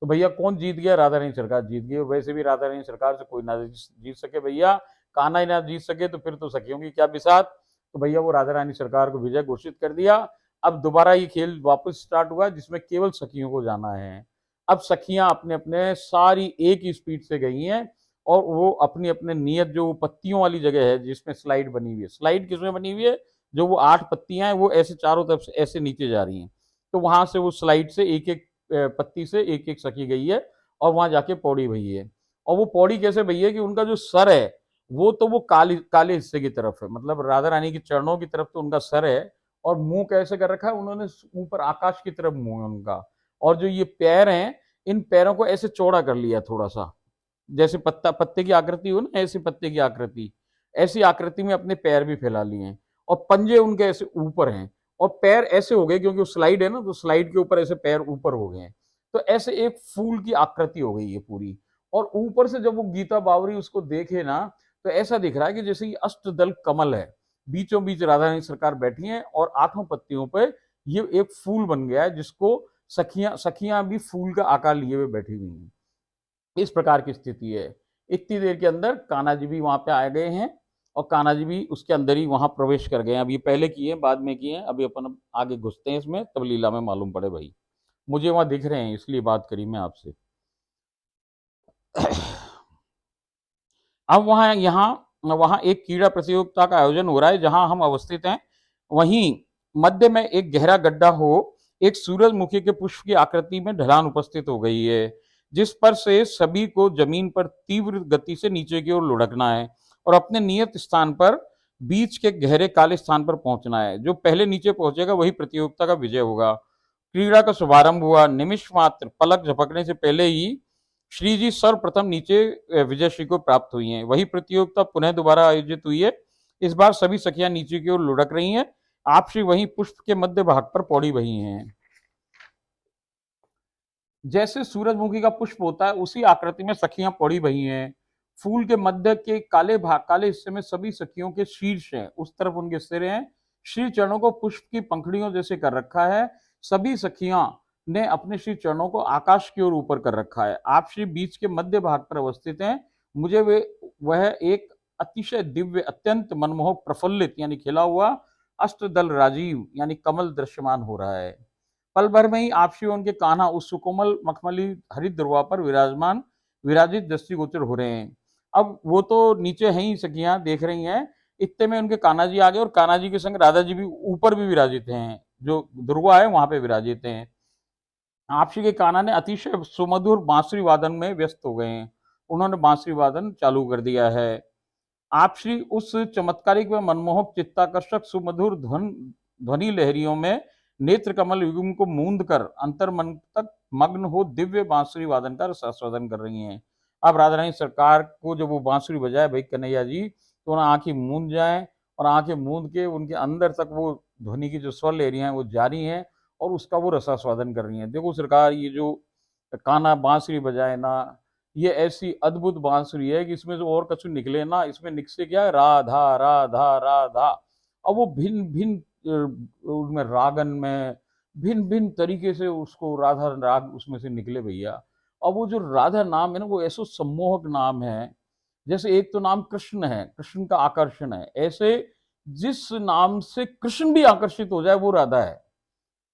तो भैया कौन जीत गया, राधा रानी सरकार जीत गई। और वैसे भी राधा रानी सरकार से कोई ना जीत सके भैया, कान्हा ही ना जीत सके तो फिर तो सखियों की क्या बिसात। तो भैया वो राधा रानी सरकार को विजय घोषित कर दिया। अब दोबारा ये खेल वापस स्टार्ट हुआ जिसमें केवल सखियों को जाना है। अब सखियां अपने अपने सारी एक ही स्पीड से गई हैं, और वो अपनी अपने नियत जो पत्तियों वाली जगह है जिसमें स्लाइड बनी हुई है, स्लाइड किसमें बनी हुई है, जो वो 8 पत्तियां हैं वो ऐसे चारों तरफ से ऐसे नीचे जा रही हैं। तो वहां से वो स्लाइड से एक एक पत्ती से एक एक सखी गई है, और वहां जाके पौड़ी भई है। और वो पौड़ी कैसे भई है कि उनका जो सर है वो तो वो काली काले हिस्से की तरफ है, मतलब राधा रानी के चरणों की तरफ तो उनका सर है, और मुंह कैसे कर रखा है उन्होंने, ऊपर आकाश की तरफ मुंह है उनका। और जो ये पैर हैं, इन पैरों को ऐसे चौड़ा कर लिया थोड़ा सा, जैसे पत्ता पत्ते की आकृति हो ना, ऐसी पत्ते की आकृति, ऐसी आकृति में अपने पैर भी फैला लिए हैं। और पंजे उनके ऐसे ऊपर हैं और पैर ऐसे हो गए, क्योंकि वो स्लाइड है ना, तो स्लाइड के ऊपर ऐसे पैर ऊपर हो गए हैं। तो ऐसे एक फूल की आकृति हो गई है पूरी। और ऊपर से जब वो गीता बावरी उसको देखे ना, तो ऐसा दिख रहा है कि जैसे ये अष्टदल कमल है, बीचों बीच राधा रानी सरकार बैठी हैं और आठों पत्तियों पे ये एक फूल बन गया है, जिसको सखियां सखियां भी फूल का आकार लिए हुए बैठी हुई हैं। इस प्रकार की स्थिति है। इतनी देर के अंदर कान्हा जी भी वहां पे आ गए हैं और कान्हा जी भी उसके अंदर ही वहां प्रवेश कर गए हैं। अब ये पहले किए बाद में किए, अभी अपन अब आगे घुसते हैं इसमें, तब लीला में मालूम पड़े भाई। मुझे वहां दिख रहे हैं इसलिए बात करी मैं आपसे। अब वहां एक क्रीड़ा प्रतियोगिता का आयोजन हो रहा है जहां हम अवस्थित हैं। वहीं मध्य में एक गहरा गड्ढा हो, एक सूरजमुखी के पुष्प की आकृति में ढलान उपस्थित हो गई है, जिस पर से सभी को जमीन पर तीव्र गति से नीचे की ओर लुढ़कना है और अपने नियत स्थान पर बीच के गहरे काले स्थान पर पहुंचना है। जो पहले नीचे पहुंचेगा वही प्रतियोगिता का विजय होगा। क्रीड़ा का शुभारंभ हुआ। निमिष मात्र पलक झपकने से पहले ही श्री जी सर्वप्रथम नीचे विजय श्री को प्राप्त हुई हैं। वही प्रतियोगिता पुनः दोबारा आयोजित हुई है। इस बार सभी सखियां नीचे की ओर लुढ़क रही हैं। आप श्री वही पुष्प के मध्य भाग पर पौड़ी बही हैं। जैसे सूरजमुखी का पुष्प होता है उसी आकृति में सखियां पौड़ी बही हैं। फूल के मध्य के काले हिस्से में सभी सखियों के शीर्ष हैं, उस तरफ उनके सिर हैं। श्री चरणों को पुष्प की पंखुड़ियों जैसे कर रखा है। सभी सखियां ने अपने श्री चरणों को आकाश की ओर ऊपर कर रखा है। आप श्री बीच के मध्य भाग पर अवस्थित हैं। मुझे वह एक अतिशय दिव्य, अत्यंत मनमोहक, प्रफुल्लित यानी खिला हुआ अष्टदल राजीव यानी कमल दृश्यमान हो रहा है। पल भर में ही आप श्री उनके कान्हा उस सुकोमल मखमली हरित ध्रुवा पर विराजित दृष्टिगोचर हो रहे हैं। अब वो तो नीचे है ही, सखियां देख रही हैं। इतने में उनके कान्हा जी आ गए और कान्हा जी के संग राधा जी भी ऊपर भी विराजित हैं, जो ध्रुवा है वहां पे विराजित हैं। आपसी के कान्हा ने अतिशय सुमधुर बांसुरी वादन में व्यस्त हो गए हैं। उन्होंने बांसुरी वादन चालू कर दिया है। आप श्री उस चमत्कारिक व मनमोहक चित्ताकर्षक सुमधुर ध्वनि लहरियों में नेत्र कमल युग्म को मूंद कर अंतर मन तक मग्न हो दिव्य बांसुरी वादन का रसास्वादन कर रही हैं। अब राधा रानी सरकार को जब वो बांसुरी बजाए भाई कन्हैया जी, तो उन्हें आंखें मूंद जाए और आंखें मूंद के उनके अंदर तक वो ध्वनि की जो स्वर लहरियां हैं वो जारी हैं और उसका वो रसास्वादन कर रही हैं। देखो सरकार, ये जो कान्हा बांसुरी बजाए ना, ये ऐसी अद्भुत बांसुरी है कि इसमें जो और कछु निकले ना, इसमें निकसे क्या है, राधा राधा राधा। अब वो भिन्न भिन्न उनमें रागन में भिन्न भिन्न तरीके से उसको राधा राग उसमें से निकले भैया। अब वो जो राधा नाम है ना, वो ऐसा सम्मोहक नाम है। जैसे एक तो नाम कृष्ण है, कृष्ण का आकर्षण है, ऐसे जिस नाम से कृष्ण भी आकर्षित हो जाए वो राधा है।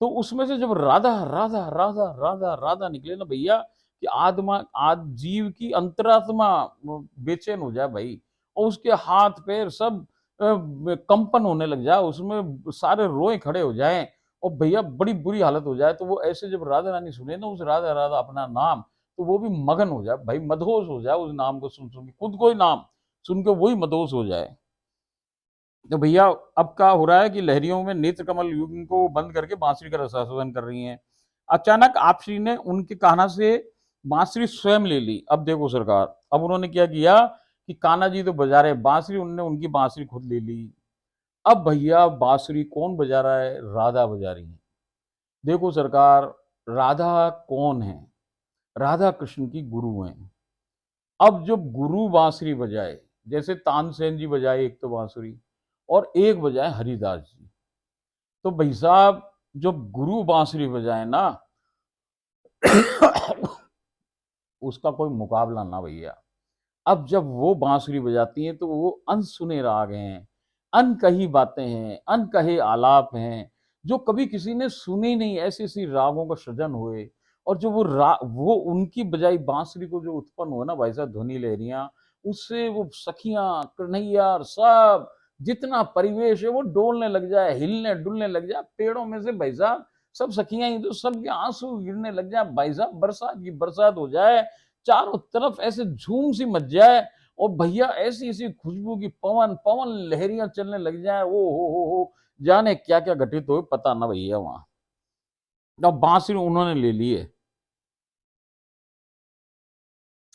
तो उसमें से जब राधा राधा राधा राधा राधा निकले ना भैया, कि आद जीव की अंतरात्मा बेचैन हो जाए भाई, और उसके हाथ पैर सब कंपन होने लग जाए, उसमें सारे रोए खड़े हो जाएं और भैया बड़ी बुरी हालत हो जाए। तो वो ऐसे जब राधा रानी सुने ना उस राधा राधा अपना नाम, तो वो भी मगन हो जाए भाई, मदहोश हो जाए उस नाम को सुन सुन के, खुद को ही नाम सुन के वही मदहोश हो जाए। तो भैया अब क्या हो रहा है कि लहरियों में नेत्र कमल युग्म को बंद करके बांसुरी का रसास्वादन कर रही हैं। अचानक आप श्री ने उनके कान्हा से बांसुरी स्वयं ले ली। अब देखो सरकार, अब उन्होंने क्या किया कि कान्हा जी तो बजा रहे बांसुरी, उन्होंने उनकी बांसुरी खुद ले ली। अब भैया बांसुरी कौन बजा रहा है? राधा बजा रही है। देखो सरकार, राधा कौन है? राधा कृष्ण की गुरु हैं। अब जब गुरु बांसुरी बजाए, जैसे तानसेन जी बजाए एक तो बांसुरी, और एक बजाए हरिदास जी, तो भाई साहब जब गुरु बांसुरी बजाए ना उसका कोई मुकाबला ना भैया। अब जब वो बांसुरी बजाती हैं तो वो अनसुने राग हैं, अनकही बातें हैं, अनकहे आलाप हैं, जो कभी किसी ने सुने ही नहीं, ऐसी ऐसी रागों का सृजन हुए। और जो वो उनकी बजाई बांसुरी को जो उत्पन्न हुआ ना भाई साहब, ध्वनि लहरियां, उससे वो सखियां कन्हैया सब जितना परिवेश है वो डोलने लग जाए, हिलने डुलने लग जाए। पेड़ों में से भाई साहब सब सखियां ही तो सबके आंसू गिरने लग जाए भाई साहब, बरसात की बरसात हो जाए, चारों तरफ ऐसे झूम सी मच जाए, और भैया ऐसी ऐसी खुशबू की पवन पवन लहरियां चलने लग जाए। ओ हो, जाने क्या क्या घटित हो पता ना भैया वहां। अब बांसुरी उन्होंने ले ली है।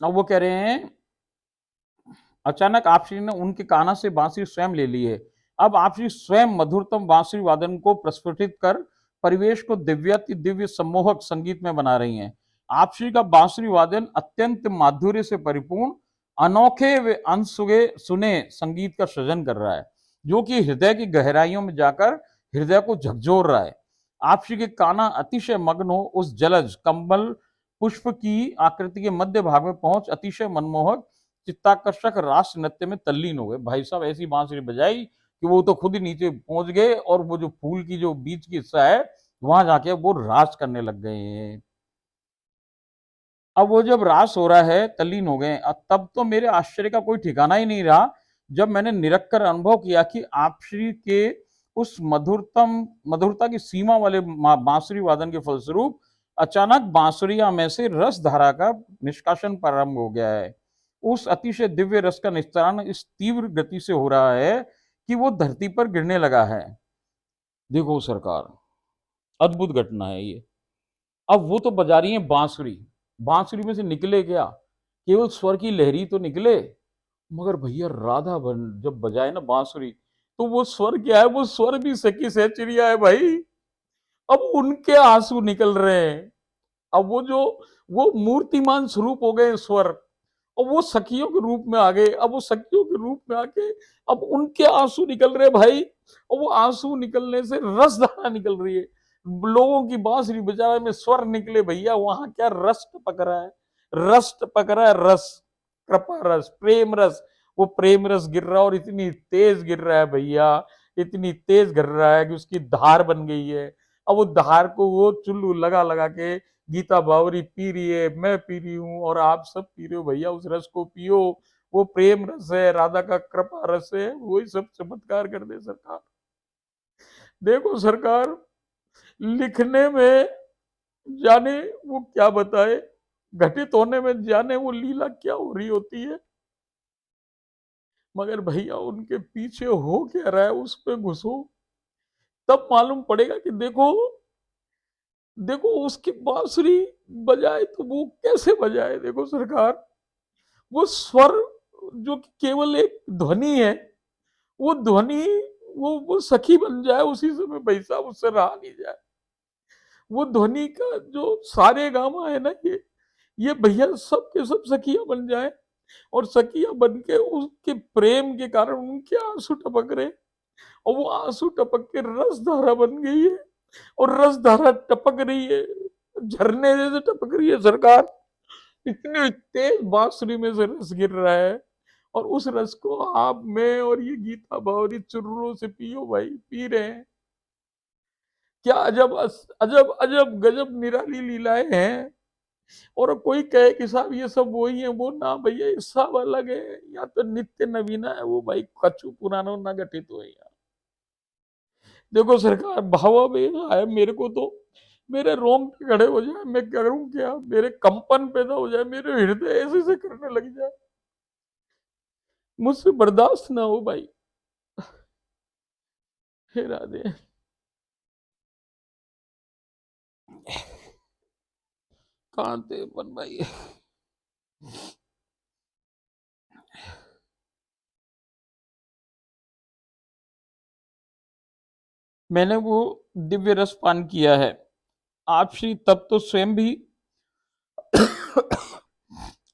अब वो कह रहे हैं, अचानक आप श्री ने उनके कान्हा से बांसुरी स्वयं ले ली है। अब आप श्री स्वयं मधुरतम बांसुरी वादन को प्रस्फुटित कर परिवेश को दिव्याति दिव्य सम्मोहक संगीत में बना रही हैं। आप श्री का बांसुरी वादन अत्यंत माधुर्य से परिपूर्ण अनोखे व अनसुने सुने संगीत का सृजन कर रहा है, जो कि हृदय की गहराइयों में जाकर हृदय को झकझोर रहा है। आप श्री के काना अतिशय मग्न हो उस जलज कम्बल पुष्प की आकृति के मध्य भाग में पहुंच अतिशय मनमोहक चित्ताकर्षक रास नृत्य में तल्लीन हो गए। भाई साहब ऐसी बांसुरी बजाई कि वो तो खुद ही नीचे पहुंच गए और वो जो फूल की जो बीच की हिस्सा है वहां जाके वो रास करने लग गए हैं। अब वो जब रास हो रहा है, तल्लीन हो गए, तब तो मेरे आश्चर्य का कोई ठिकाना ही नहीं रहा जब मैंने निरख कर अनुभव किया कि आप श्री के उस मधुरता की सीमा वाले बांसुरी वादन के फलस्वरूप अचानक बांसुरिया में से रस धारा का निष्कासन प्रारंभ हो गया है। उस अतिशय दिव्य रस का निस्तारण इस तीव्र गति से हो रहा है कि वो धरती पर गिरने लगा है। देखो सरकार, अद्भुत घटना है ये। अब वो तो बजा रही है बांसुरी, बांसुरी में से निकले क्या, केवल स्वर की लहरी तो निकले, मगर भैया राधा बन जब बजाए ना बांसुरी तो वो स्वर क्या है, वो स्वर भी सखी सहचरिया है भाई। अब उनके आंसू निकल रहे हैं। अब वो जो वो मूर्तिमान स्वरूप हो गए स्वर, और वो सखियों के रूप में आ गए। अब वो सखियों के रूप में आके अब उनके आंसू निकल रहे भाई, और वो आंसू निकलने से रस धारा निकल रही है। लोगों की बांसुरी बजाने में स्वर निकले भैया, वहां क्या रस टपक रहा है, रस टपक रहा है, रस, कृपा रस, प्रेम रस। वो प्रेम रस गिर रहा है और इतनी तेज गिर रहा है भैया, इतनी तेज गिर रहा है कि उसकी धार बन गई है। अब वो धार को वो चुल्लू लगा लगा के गीता बावरी पी रही है, मैं पी रही हूँ, और आप सब पी रहे हो भैया। उस रस को पियो, वो प्रेम रस है, राधा का कृपा रस है, वही सब चमत्कार कर दे सरकार। देखो सरकार, लिखने में जाने वो क्या बताए, घटित होने में जाने वो लीला क्या हो रही होती है, मगर भैया उनके पीछे हो क्या रहा है उस पे घुसो, तब मालूम पड़ेगा कि देखो देखो उसकी बांसुरी बजाए तो वो कैसे बजाए। देखो सरकार, वो स्वर जो कि केवल एक ध्वनि है, वो ध्वनि वो सखी बन जाए उसी समय भाई साहब, उससे रहा नहीं जाए। वो ध्वनि का जो सारे गामा है ना, ये भैया सब के सब सखिया बन जाए, और सखिया बन के उसके प्रेम के कारण उनके आंसू टपक रहे, और वो आंसू टपक के रस धारा बन गई है, और रस धारा टपक रही है, झरने जैसे टपक रही है सरकार। इतनी तेज बांसुरी में से रस गिर रहा है, और उस रस को आप, मैं और ये गीता बावरी चुर्रों से पियो भाई, पी रहे हैं। क्या अजब अजब अजब गजब निराली लीलाएं हैं। और कोई कहे कि साहब ये सब वही है, वो ना भैया, ये सब अलग है, या तो नित्य नवीना है वो भाई, कछु पुरानो ना घटित हो यार। देखो सरकार, भावावेश आए मेरे को तो मेरे रोंगटे खड़े हो जाए, मैं करूं क्या, मेरे कंपन पैदा हो जाए, मेरे हृदय ऐसे से करने लग जाए, मुझसे बर्दाश्त ना हो भाई। हे राधे। कहाँ थे अपन भाई। मैंने वो दिव्य रस पान किया है। आप श्री तब तो स्वयं भी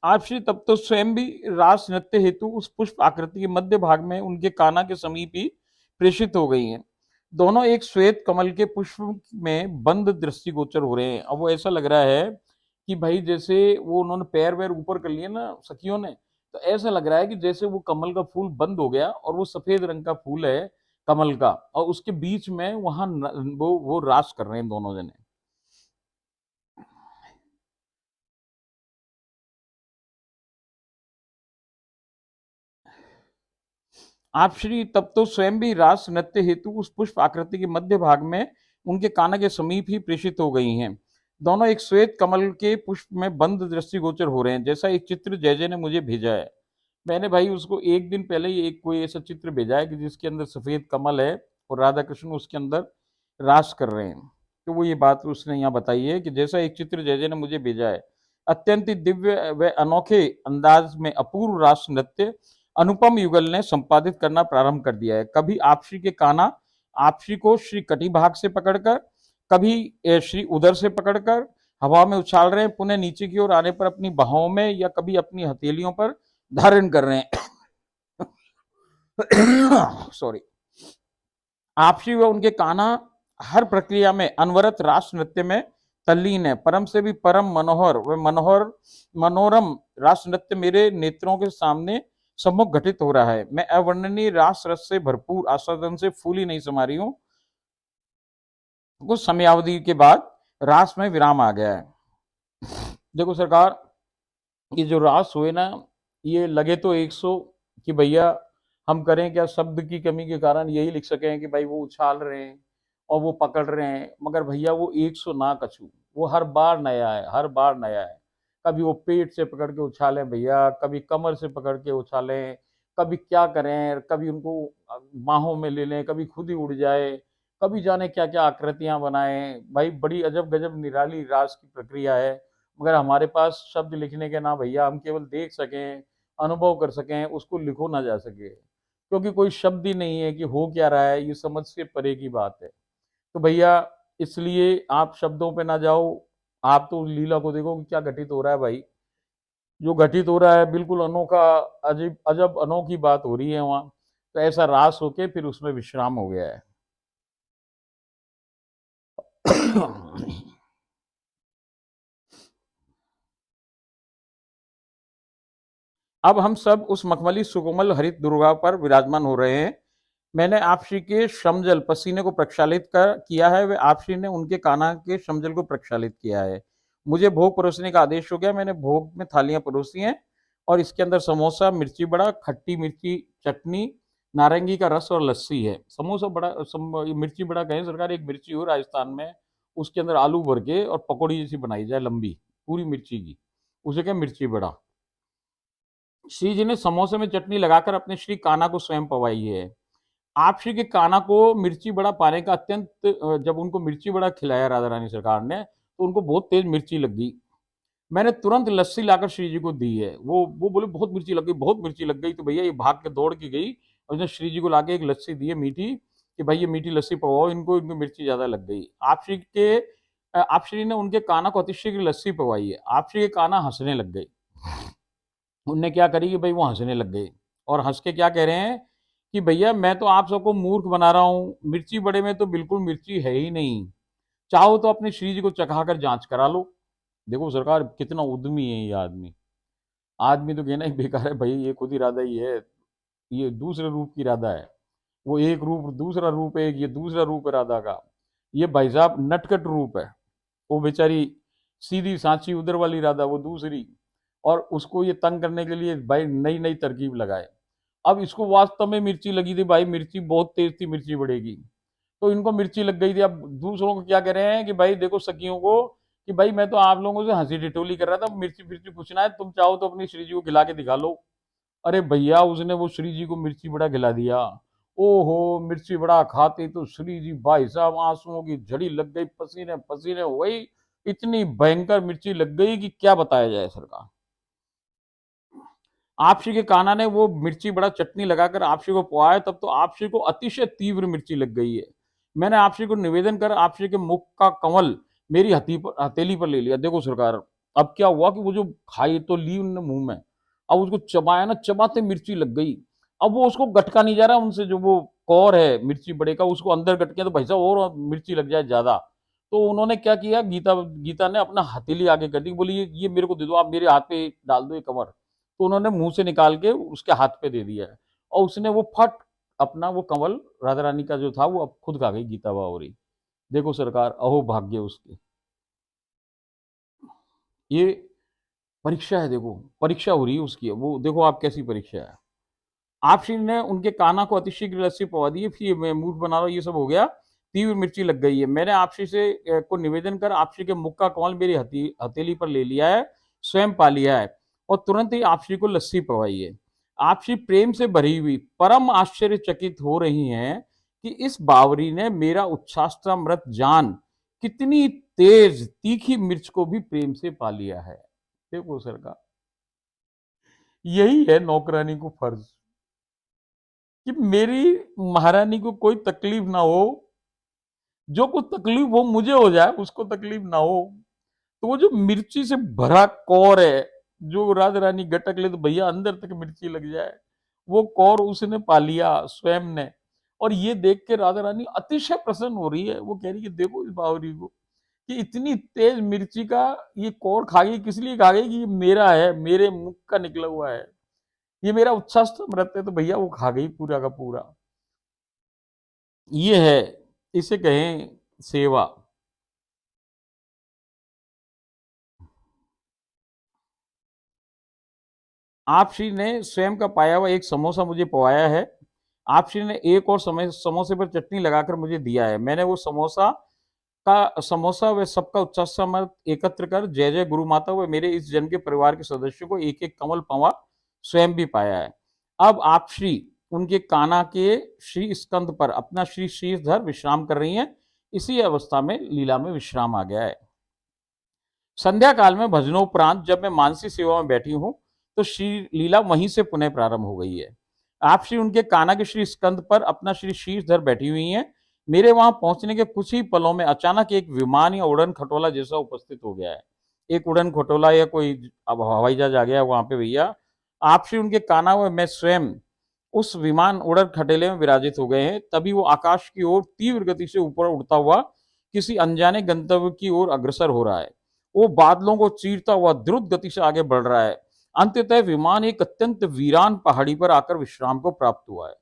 आप श्री तब तो स्वयं भी रास नृत्य हेतु उस पुष्प आकृति के मध्य भाग में उनके काना के समीप ही प्रेषित हो गई हैं। दोनों एक श्वेत कमल के पुष्प में बंद दृष्टिगोचर हो रहे हैं। अब वो ऐसा लग रहा है कि भाई जैसे वो उन्होंने पैर वैर ऊपर कर लिए ना सखियों ने, तो ऐसा लग रहा है कि जैसे वो कमल का फूल बंद हो गया और वो सफेद रंग का फूल है कमल का, और उसके बीच में वहां वो रास कर रहे हैं दोनों जने। आप श्री तब तो स्वयं भी रास नृत्य हेतु उस पुष्प आकृति के मध्य भाग में उनके काना के समीप ही प्रेषित हो गई हैं। दोनों एक श्वेत कमल के पुष्प में बंद दृष्टिगोचर हो रहे हैं, जैसा एक चित्र जय जय ने मुझे भेजा है। मैंने भाई उसको एक दिन पहले ही एक कोई ऐसा चित्र भेजा है कि जिसके अंदर सफेद कमल है और राधा कृष्ण उसके अंदर रास कर रहे हैं। तो वो ये बात उसने यहाँ बताई है कि जैसा एक चित्र जय जय ने मुझे भेजा है, अत्यंत दिव्य व अनोखे अंदाज में अपूर्व रास नृत्य अनुपम युगल ने संपादित करना प्रारंभ कर दिया है। कभी आपसी के काना आपसी को श्री कटी भाग से पकड़कर, कभी श्री उदर से पकड़कर हवा में उछाल रहे हैं, पुनः नीचे की ओर आने पर अपनी बाहों में या कभी अपनी हथेलियों पर धारण कर रहे हैं। सॉरी। आपसी व उनके काना हर प्रक्रिया में अनवरत राष्ट्र नृत्य में तल्लीन है। परम से भी परम मनोहर व मनोरम राष्ट्र नृत्य मेरे नेत्रों के सामने सम्मुख घटित हो रहा है। मैं अवर्णनीय रास रस से भरपूर आस्वादन से फूली नहीं समा रही हूँ। कुछ समयावधि के बाद रास में विराम आ गया है। देखो सरकार, ये जो रास हुए ना, ये लगे तो 100 कि भैया हम करें क्या, शब्द की कमी के कारण यही लिख सके कि भाई वो उछाल रहे हैं और वो पकड़ रहे हैं, मगर भैया वो 100 ना कछू, वो हर बार नया है, हर बार नया है। कभी वो पेट से पकड़ के उछालें भैया, कभी कमर से पकड़ के उछालें, कभी क्या करें, कभी उनको बाहों में ले लें, कभी खुद ही उड़ जाए, कभी जाने क्या क्या आकृतियां बनाएं। भाई बड़ी अजब गजब निराली रास की प्रक्रिया है, मगर हमारे पास शब्द लिखने के ना भैया, हम केवल देख सकें, अनुभव कर सकें, उसको लिखो ना जा सके, क्योंकि कोई शब्द ही नहीं है कि हो क्या रहा है, ये समझ से परे की बात है। तो भैया इसलिए आप शब्दों पे ना जाओ, आप तो लीला को देखो कि क्या घटित हो रहा है भाई। जो घटित हो रहा है बिल्कुल अनोखा, अजीब अजब अनोखी बात हो रही है वहां। तो ऐसा रास होके फिर उसमें विश्राम हो गया है। अब हम सब उस मखमली सुकोमल हरित दुर्गा पर विराजमान हो रहे हैं। मैंने आपसी के श्रमजल पसीने को प्रक्षालित कर किया है, वे आपसी ने उनके कान्हा के श्रमजल को प्रक्षालित किया है। मुझे भोग परोसने का आदेश हो गया। मैंने भोग में थालियां परोसी हैं और इसके अंदर समोसा, मिर्ची बड़ा, खट्टी मिर्ची चटनी, नारंगी का रस और लस्सी है। समोसा बड़ा मिर्ची बड़ा कहें सरकार, एक मिर्ची हो राजस्थान में, उसके अंदर आलू भर के और पकौड़ी जैसी बनाई जाए लंबी पूरी मिर्ची की, उसे क्या मिर्ची बड़ा। श्री जी ने समोसे में चटनी लगाकर अपने श्री कान्हा को स्वयं पवाई है। आप श्री के कान्हा को मिर्ची बड़ा पाने का अत्यंत जब उनको मिर्ची बड़ा खिलाया राधा रानी सरकार ने, तो उनको बहुत तेज मिर्ची लग गई। मैंने तुरंत लस्सी लाकर श्री जी को दी है। वो बोले बहुत मिर्ची लग गई, बहुत मिर्ची लग गई। तो भैया ये भाग के दौड़ के गई और उसने श्री जी को लाके एक लस्सी दी है मीठी, कि भाई ये मीठी लस्सी पवाओ इनको, इनको मिर्ची ज्यादा लग गई। आप श्री ने उनके कान्हा को अतिशीघ्र लस्सी पवाई है। आप श्री के कान्हा हंसने लग गए। उनने क्या करी कि भाई वो हंसने लग गए और हंस के क्या कह रहे हैं कि भैया मैं तो आप सबको मूर्ख बना रहा हूँ, मिर्ची बड़े में तो बिल्कुल मिर्ची है ही नहीं, चाहो तो अपने श्री जी को चखा कर जांच करा लो। देखो सरकार कितना उद्यमी है ये आदमी। आदमी तो कहना ही बेकार है भाई, ये खुद ही राधा ही है, ये दूसरे रूप की राधा है। वो एक रूप दूसरा रूप है, ये दूसरा रूप है राधा का। ये भाई साहब नटखट रूप है। वो बेचारी सीधी सांची उधर वाली राधा वो दूसरी, और उसको ये तंग करने के लिए भाई नई नई तरकीब लगाए। अब इसको वास्तव में मिर्ची लगी थी भाई, मिर्ची बहुत तेज थी, मिर्ची बढ़ेगी, तो इनको मिर्ची लग गई थी। अब दूसरों को क्या कह रहे हैं कि भाई देखो सखियों को, कि भाई मैं तो आप लोगों से हंसी टिटोली कर रहा था, मिर्ची फिर्ची कुछ ना है, तुम चाहो तो अपनी श्री जी को खिला के दिखा लो। अरे भैया उसने वो श्री जी को मिर्ची बड़ा खिला दिया। ओहो, मिर्ची बड़ा खाते तो श्री जी भाई साहब आंसुओं की झड़ी लग गई, पसीने पसीने हो गई, इतनी भयंकर मिर्ची लग गई कि क्या बताया जाए सरकार। आपसी के कान्हा ने वो मिर्ची बड़ा चटनी लगाकर आपसी को पवाया, तब तो आपसी को अतिशय तीव्र मिर्ची लग गई है। मैंने आपसी को निवेदन कर आपसी के मुख का कमल मेरी हथेली पर ले लिया। देखो सरकार, अब क्या हुआ कि वो जो खाई तो ली उनने मुंह में, अब उसको चबाया ना, चबाते मिर्ची लग गई। अब वो उसको गटका नहीं जा रहा उनसे, जो वो कौर है मिर्ची बड़े का उसको अंदर गटके तो भाई साहब और मिर्ची लग जाए ज्यादा। तो उन्होंने क्या किया, गीता गीता ने अपना हथेली आगे कर दी, बोली ये मेरे को दे दो, आप मेरे हाथ पे डाल दो ये कमर। तो उन्होंने मुंह से निकाल के उसके हाथ पे दे दिया है, और उसने वो फट अपना वो कंवल राधा रानी का जो था वो अब खुद खा गई गीता बावरी। देखो सरकार, अहो भाग्य उसके। ये परीक्षा है, देखो परीक्षा हो रही है उसकी, वो देखो आप कैसी परीक्षा है। आप श्री ने उनके काना को अतिशीघ्र लस्सी पवा दी, फिर मैं मूड बना रहा हूँ, ये सब हो गया, तीव्र मिर्ची लग गई है। मैंने आपसी से को निवेदन कर आपसी के मुख का कमल मेरी हथेली पर ले लिया है, स्वयं पा लिया है, और तुरंत ही आपसी को लस्सी पवाई है। आपसी प्रेम से भरी हुई परम आश्चर्यचकित हो रही हैं कि इस बावरी ने मेरा उच्छास्त्रामृत जान कितनी तेज तीखी मिर्च को भी प्रेम से पा लिया है। देखो सरकार, यही है नौकरानी को फर्ज। कि मेरी महारानी को कोई तकलीफ ना हो, जो कुछ तकलीफ हो मुझे हो जाए, उसको तकलीफ ना हो। तो वो जो मिर्ची से भरा कौर है, जो राधा रानी गटक ले तो भैया अंदर तक मिर्ची लग जाए, वो कौर उसने पा लिया स्वयं ने। और ये देख के राधा रानी अतिशय प्रसन्न हो रही है। वो कह रही है देखो इस बावरी को, कि इतनी तेज मिर्ची का ये कौर खा गई, किस लिए खा गई कि ये मेरा है, मेरे मुख का निकला हुआ है, ये मेरा उच्छ्वस्त अमृत है, तो भैया वो खा गई पूरा का पूरा। ये है, इसे कहें सेवा। आप श्री ने स्वयं का पाया हुआ एक समोसा मुझे पवाया है। आप श्री ने एक और समोसे पर चटनी लगाकर मुझे दिया है। मैंने वो समोसा व सबका उच्चासमर्थ एकत्र कर जय जय गुरु माता व मेरे इस जन के परिवार के सदस्यों को एक एक कमल पवा स्वयं भी पाया है। अब आप श्री उनके काना के श्री स्कंद पर अपना श्री शीश धर विश्राम कर रही हैं। इसी अवस्था में लीला में विश्राम आ गया है। संध्या काल में भजनोपरांत जब मैं मानसी सेवा में बैठी हूं, तो श्री लीला वहीं से पुनः प्रारंभ हो गई है। आप श्री उनके काना के श्री स्कंद पर अपना श्री शीश धर बैठी हुई हैं। मेरे वहां पहुंचने के कुछ ही पलों में अचानक एक विमान या उड़न खटोला जैसा उपस्थित हो गया है। एक उड़न खटोला या कोई अब हवाई जहाज आ गया वहां पे भैया। आप श्री उनके काना व मैं स्वयं उस विमान उड़न खटेले में विराजित हो गए हैं। तभी वो आकाश की ओर तीव्र गति से ऊपर उड़ता हुआ किसी अनजाने गंतव्य की ओर अग्रसर हो रहा है। वो बादलों को चीरता हुआ द्रुत गति से आगे बढ़ रहा है। अंततः विमान एक अत्यंत वीरान पहाड़ी पर आकर विश्राम को प्राप्त हुआ है।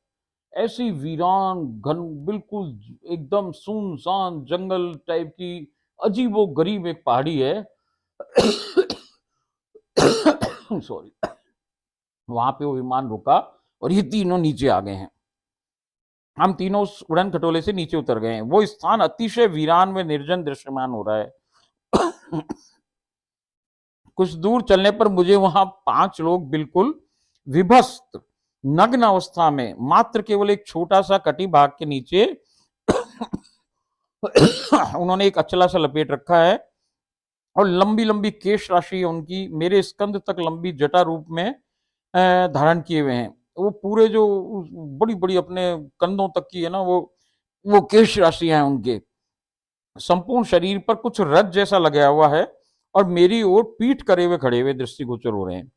ऐसी वीरान घन, बिल्कुल एकदम सुनसान जंगल टाइप की अजीबो गरीब एक पहाड़ी है। सॉरी। वहां पे वो विमान रुका और ये तीनों नीचे आ गए हैं। हम तीनों उस उड़न खटोले से नीचे उतर गए हैं। वो स्थान अतिशय वीरान व निर्जन दृश्यमान हो रहा है। कुछ दूर चलने पर मुझे वहां 5 लोग बिल्कुल विभस्त नग्न अवस्था में मात्र केवल एक छोटा सा कटी भाग के नीचे उन्होंने एक अचला सा लपेट रखा है और लंबी लंबी केश राशि उनकी मेरे स्कंद तक लंबी जटा रूप में धारण किए हुए हैं। वो पूरे जो बड़ी बड़ी अपने कंधों तक की है ना, वो केश राशियां हैं उनके। संपूर्ण शरीर पर कुछ रज जैसा लगा हुआ है और मेरी ओर पीठ करे हुए खड़े हुए दृष्टिगोचर हो रहे हैं।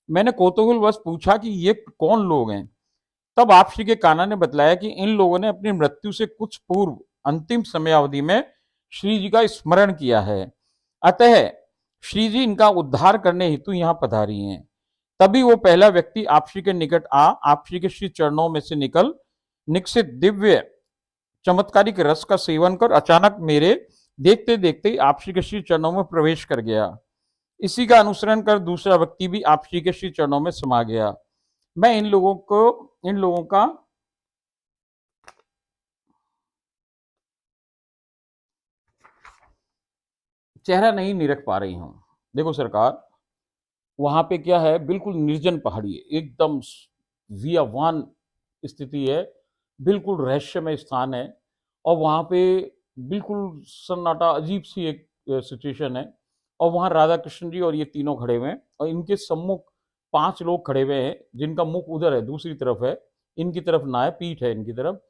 मैंने कौतूहलवश पूछा कि ये कौन लोग हैं। तब आप श्री के काना ने बतलाया कि इन लोगों ने अपनी मृत्यु से कुछ पूर्व अंतिम समयावधि में श्री जी का स्मरण किया है, अतः श्री जी इनका उद्धार करने हेतु यहाँ पधारी हैं। तभी वो पहला व्यक्ति आप श्री के निकट आ आप श्री के श्री चरणों में से निकसित दिव्य चमत्कारिक रस का सेवन कर अचानक मेरे देखते देखते आप श्री के श्री चरणों में प्रवेश कर गया। इसी का अनुसरण कर दूसरा व्यक्ति भी आप श्री के श्री चरणों में समा गया। मैं इन लोगों का चेहरा नहीं निरख पा रही हूं। देखो सरकार, वहां पे क्या है, बिल्कुल निर्जन पहाड़ी है, एकदम वियावान स्थिति है, बिल्कुल रहस्यमय स्थान है। और वहां पे बिल्कुल सन्नाटा अजीब सी एक सिचुएशन है। और वहां राधा कृष्ण जी और ये तीनों खड़े हुए हैं और इनके सम्मुख 5 लोग खड़े हुए हैं जिनका मुख उधर है, दूसरी तरफ है, इनकी तरफ ना है, पीठ है इनकी तरफ।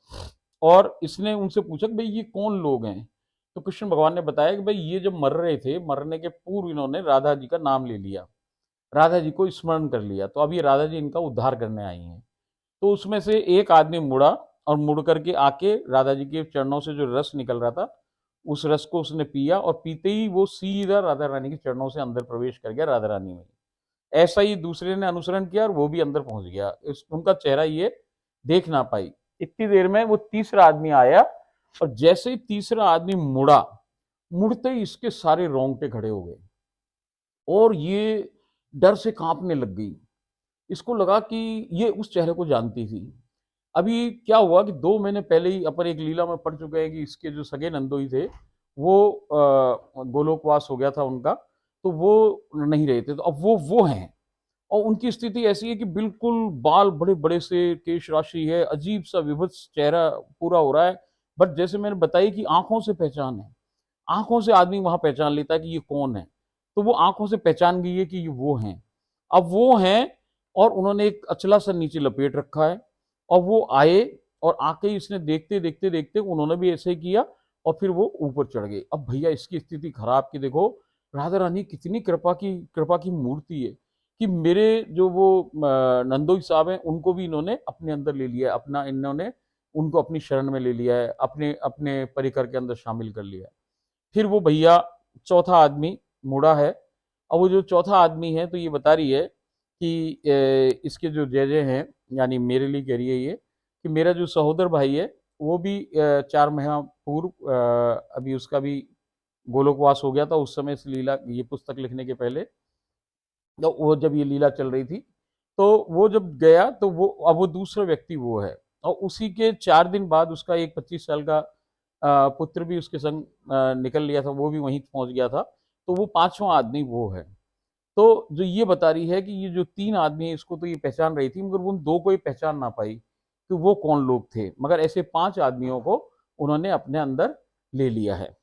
और इसने उनसे पूछा कि भाई ये कौन लोग हैं। तो कृष्ण भगवान ने बताया कि भाई ये जब मर रहे थे, मरने के पूर्व इन्होंने राधा जी का नाम ले लिया, राधा जी को स्मरण कर लिया, तो अब ये राधा जी इनका उद्धार करने आई हैं। तो उसमें से एक आदमी मुड़ा और मुड़ करके आके राधा जी के चरणों से जो रस निकल रहा था, उस रस को उसने पिया और पीते ही वो सीधा राधा रानी के चरणों से अंदर प्रवेश कर गया राधा रानी में। ऐसा ही दूसरे ने अनुसरण किया और वो भी अंदर पहुंच गया। उनका चेहरा ये देख ना पाई। इतनी देर में वो तीसरा आदमी आया और जैसे ही तीसरा आदमी मुड़ा, मुड़ते ही इसके सारे रोंगटे खड़े हो गए और ये डर से कांपने लग गई। इसको लगा कि ये उस चेहरे को जानती थी। अभी क्या हुआ कि 2 महीने पहले ही अपन एक लीला में पढ़ चुके हैं कि इसके जो सगे नंदोई थे, वो गोलोकवास हो गया था उनका, तो वो नहीं रहे थे, तो अब वो हैं। और उनकी स्थिति ऐसी है कि बिल्कुल बाल बड़े बड़े से, केश राशि है, अजीब सा विभत्स चेहरा पूरा हो रहा है। बट जैसे मैंने बताई कि आंखों से पहचान है, आंखों से आदमी वहां पहचान लेता है कि ये कौन है। तो वो आंखों से पहचान गई है कि ये वो हैं। अब वो हैं और उन्होंने एक अचला सा नीचे लपेट रखा है और वो आए और आके ही इसने देखते देखते देखते उन्होंने भी ऐसे ही किया और फिर वो ऊपर चढ़ गए। अब भैया इसकी स्थिति खराब कि देखो राधा रानी कितनी कृपा की मूर्ति है कि मेरे जो वो नंदोई साहब हैं उनको भी इन्होंने अपने अंदर ले लिया है, अपना इन्होंने उनको अपनी शरण में ले लिया है, अपने अपने परिकर के अंदर शामिल कर लिया है। फिर वो भैया चौथा आदमी मुड़ा है। अब वो जो चौथा आदमी है तो ये बता रही है कि इसके जो जज हैं, यानी मेरे लिए कह रही है ये कि मेरा जो सहोदर भाई है वो भी 4 महीना पूर्व अभी उसका भी गोलोकवास हो गया था, उस समय इस लीला ये पुस्तक लिखने के पहले, तो वो जब ये लीला चल रही थी तो वो जब गया तो वो अब वो दूसरा व्यक्ति वो है। और उसी के 4 दिन बाद उसका एक 25 साल का पुत्र भी उसके संग निकल लिया था, वो भी वहीं पहुंच गया था। तो वो पांचवा आदमी वो है। तो जो ये बता रही है कि ये जो 3 आदमी है इसको तो ये पहचान रही थी, मगर उन 2 को ही पहचान ना पाई कि वो कौन लोग थे, मगर ऐसे 5 आदमियों को उन्होंने अपने अंदर ले लिया है।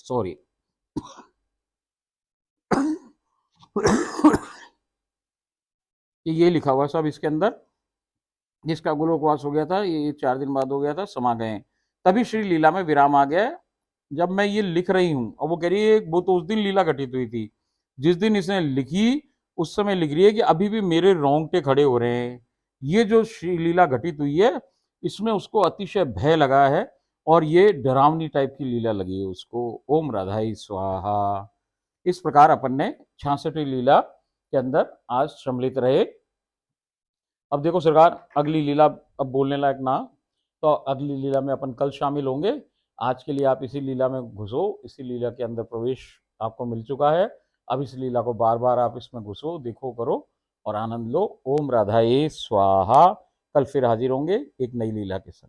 सॉरी। ये लिखा हुआ सब इसके अंदर, जिसका गोलोकवास हो गया था ये 4 दिन बाद हो गया था, समा गए। तभी श्री लीला में विराम आ गया। जब मैं ये लिख रही हूँ और वो कह रही है वो तो उस दिन लीला घटित हुई थी, जिस दिन इसने लिखी उस समय लिख रही है कि अभी भी मेरे रोंगटे खड़े हो रहे हैं। ये जो श्री लीला घटित हुई है इसमें उसको अतिशय भय लगा है और ये डरावनी टाइप की लीला लगी है उसको। ओम राधाई स्वाहा। इस प्रकार अपन ने 66वीं लीला के अंदर आज सम्मिलित रहे। अब देखो सरकार, अगली लीला अब बोलने लायक ना, तो अगली लीला में अपन कल शामिल होंगे। आज के लिए आप इसी लीला में घुसो, इसी लीला के अंदर प्रवेश आपको मिल चुका है। अब इस लीला को बार बार आप इसमें घुसो, देखो, करो और आनंद लो। ओम राधाए स्वाहा। कल फिर हाजिर होंगे एक नई लीला के साथ।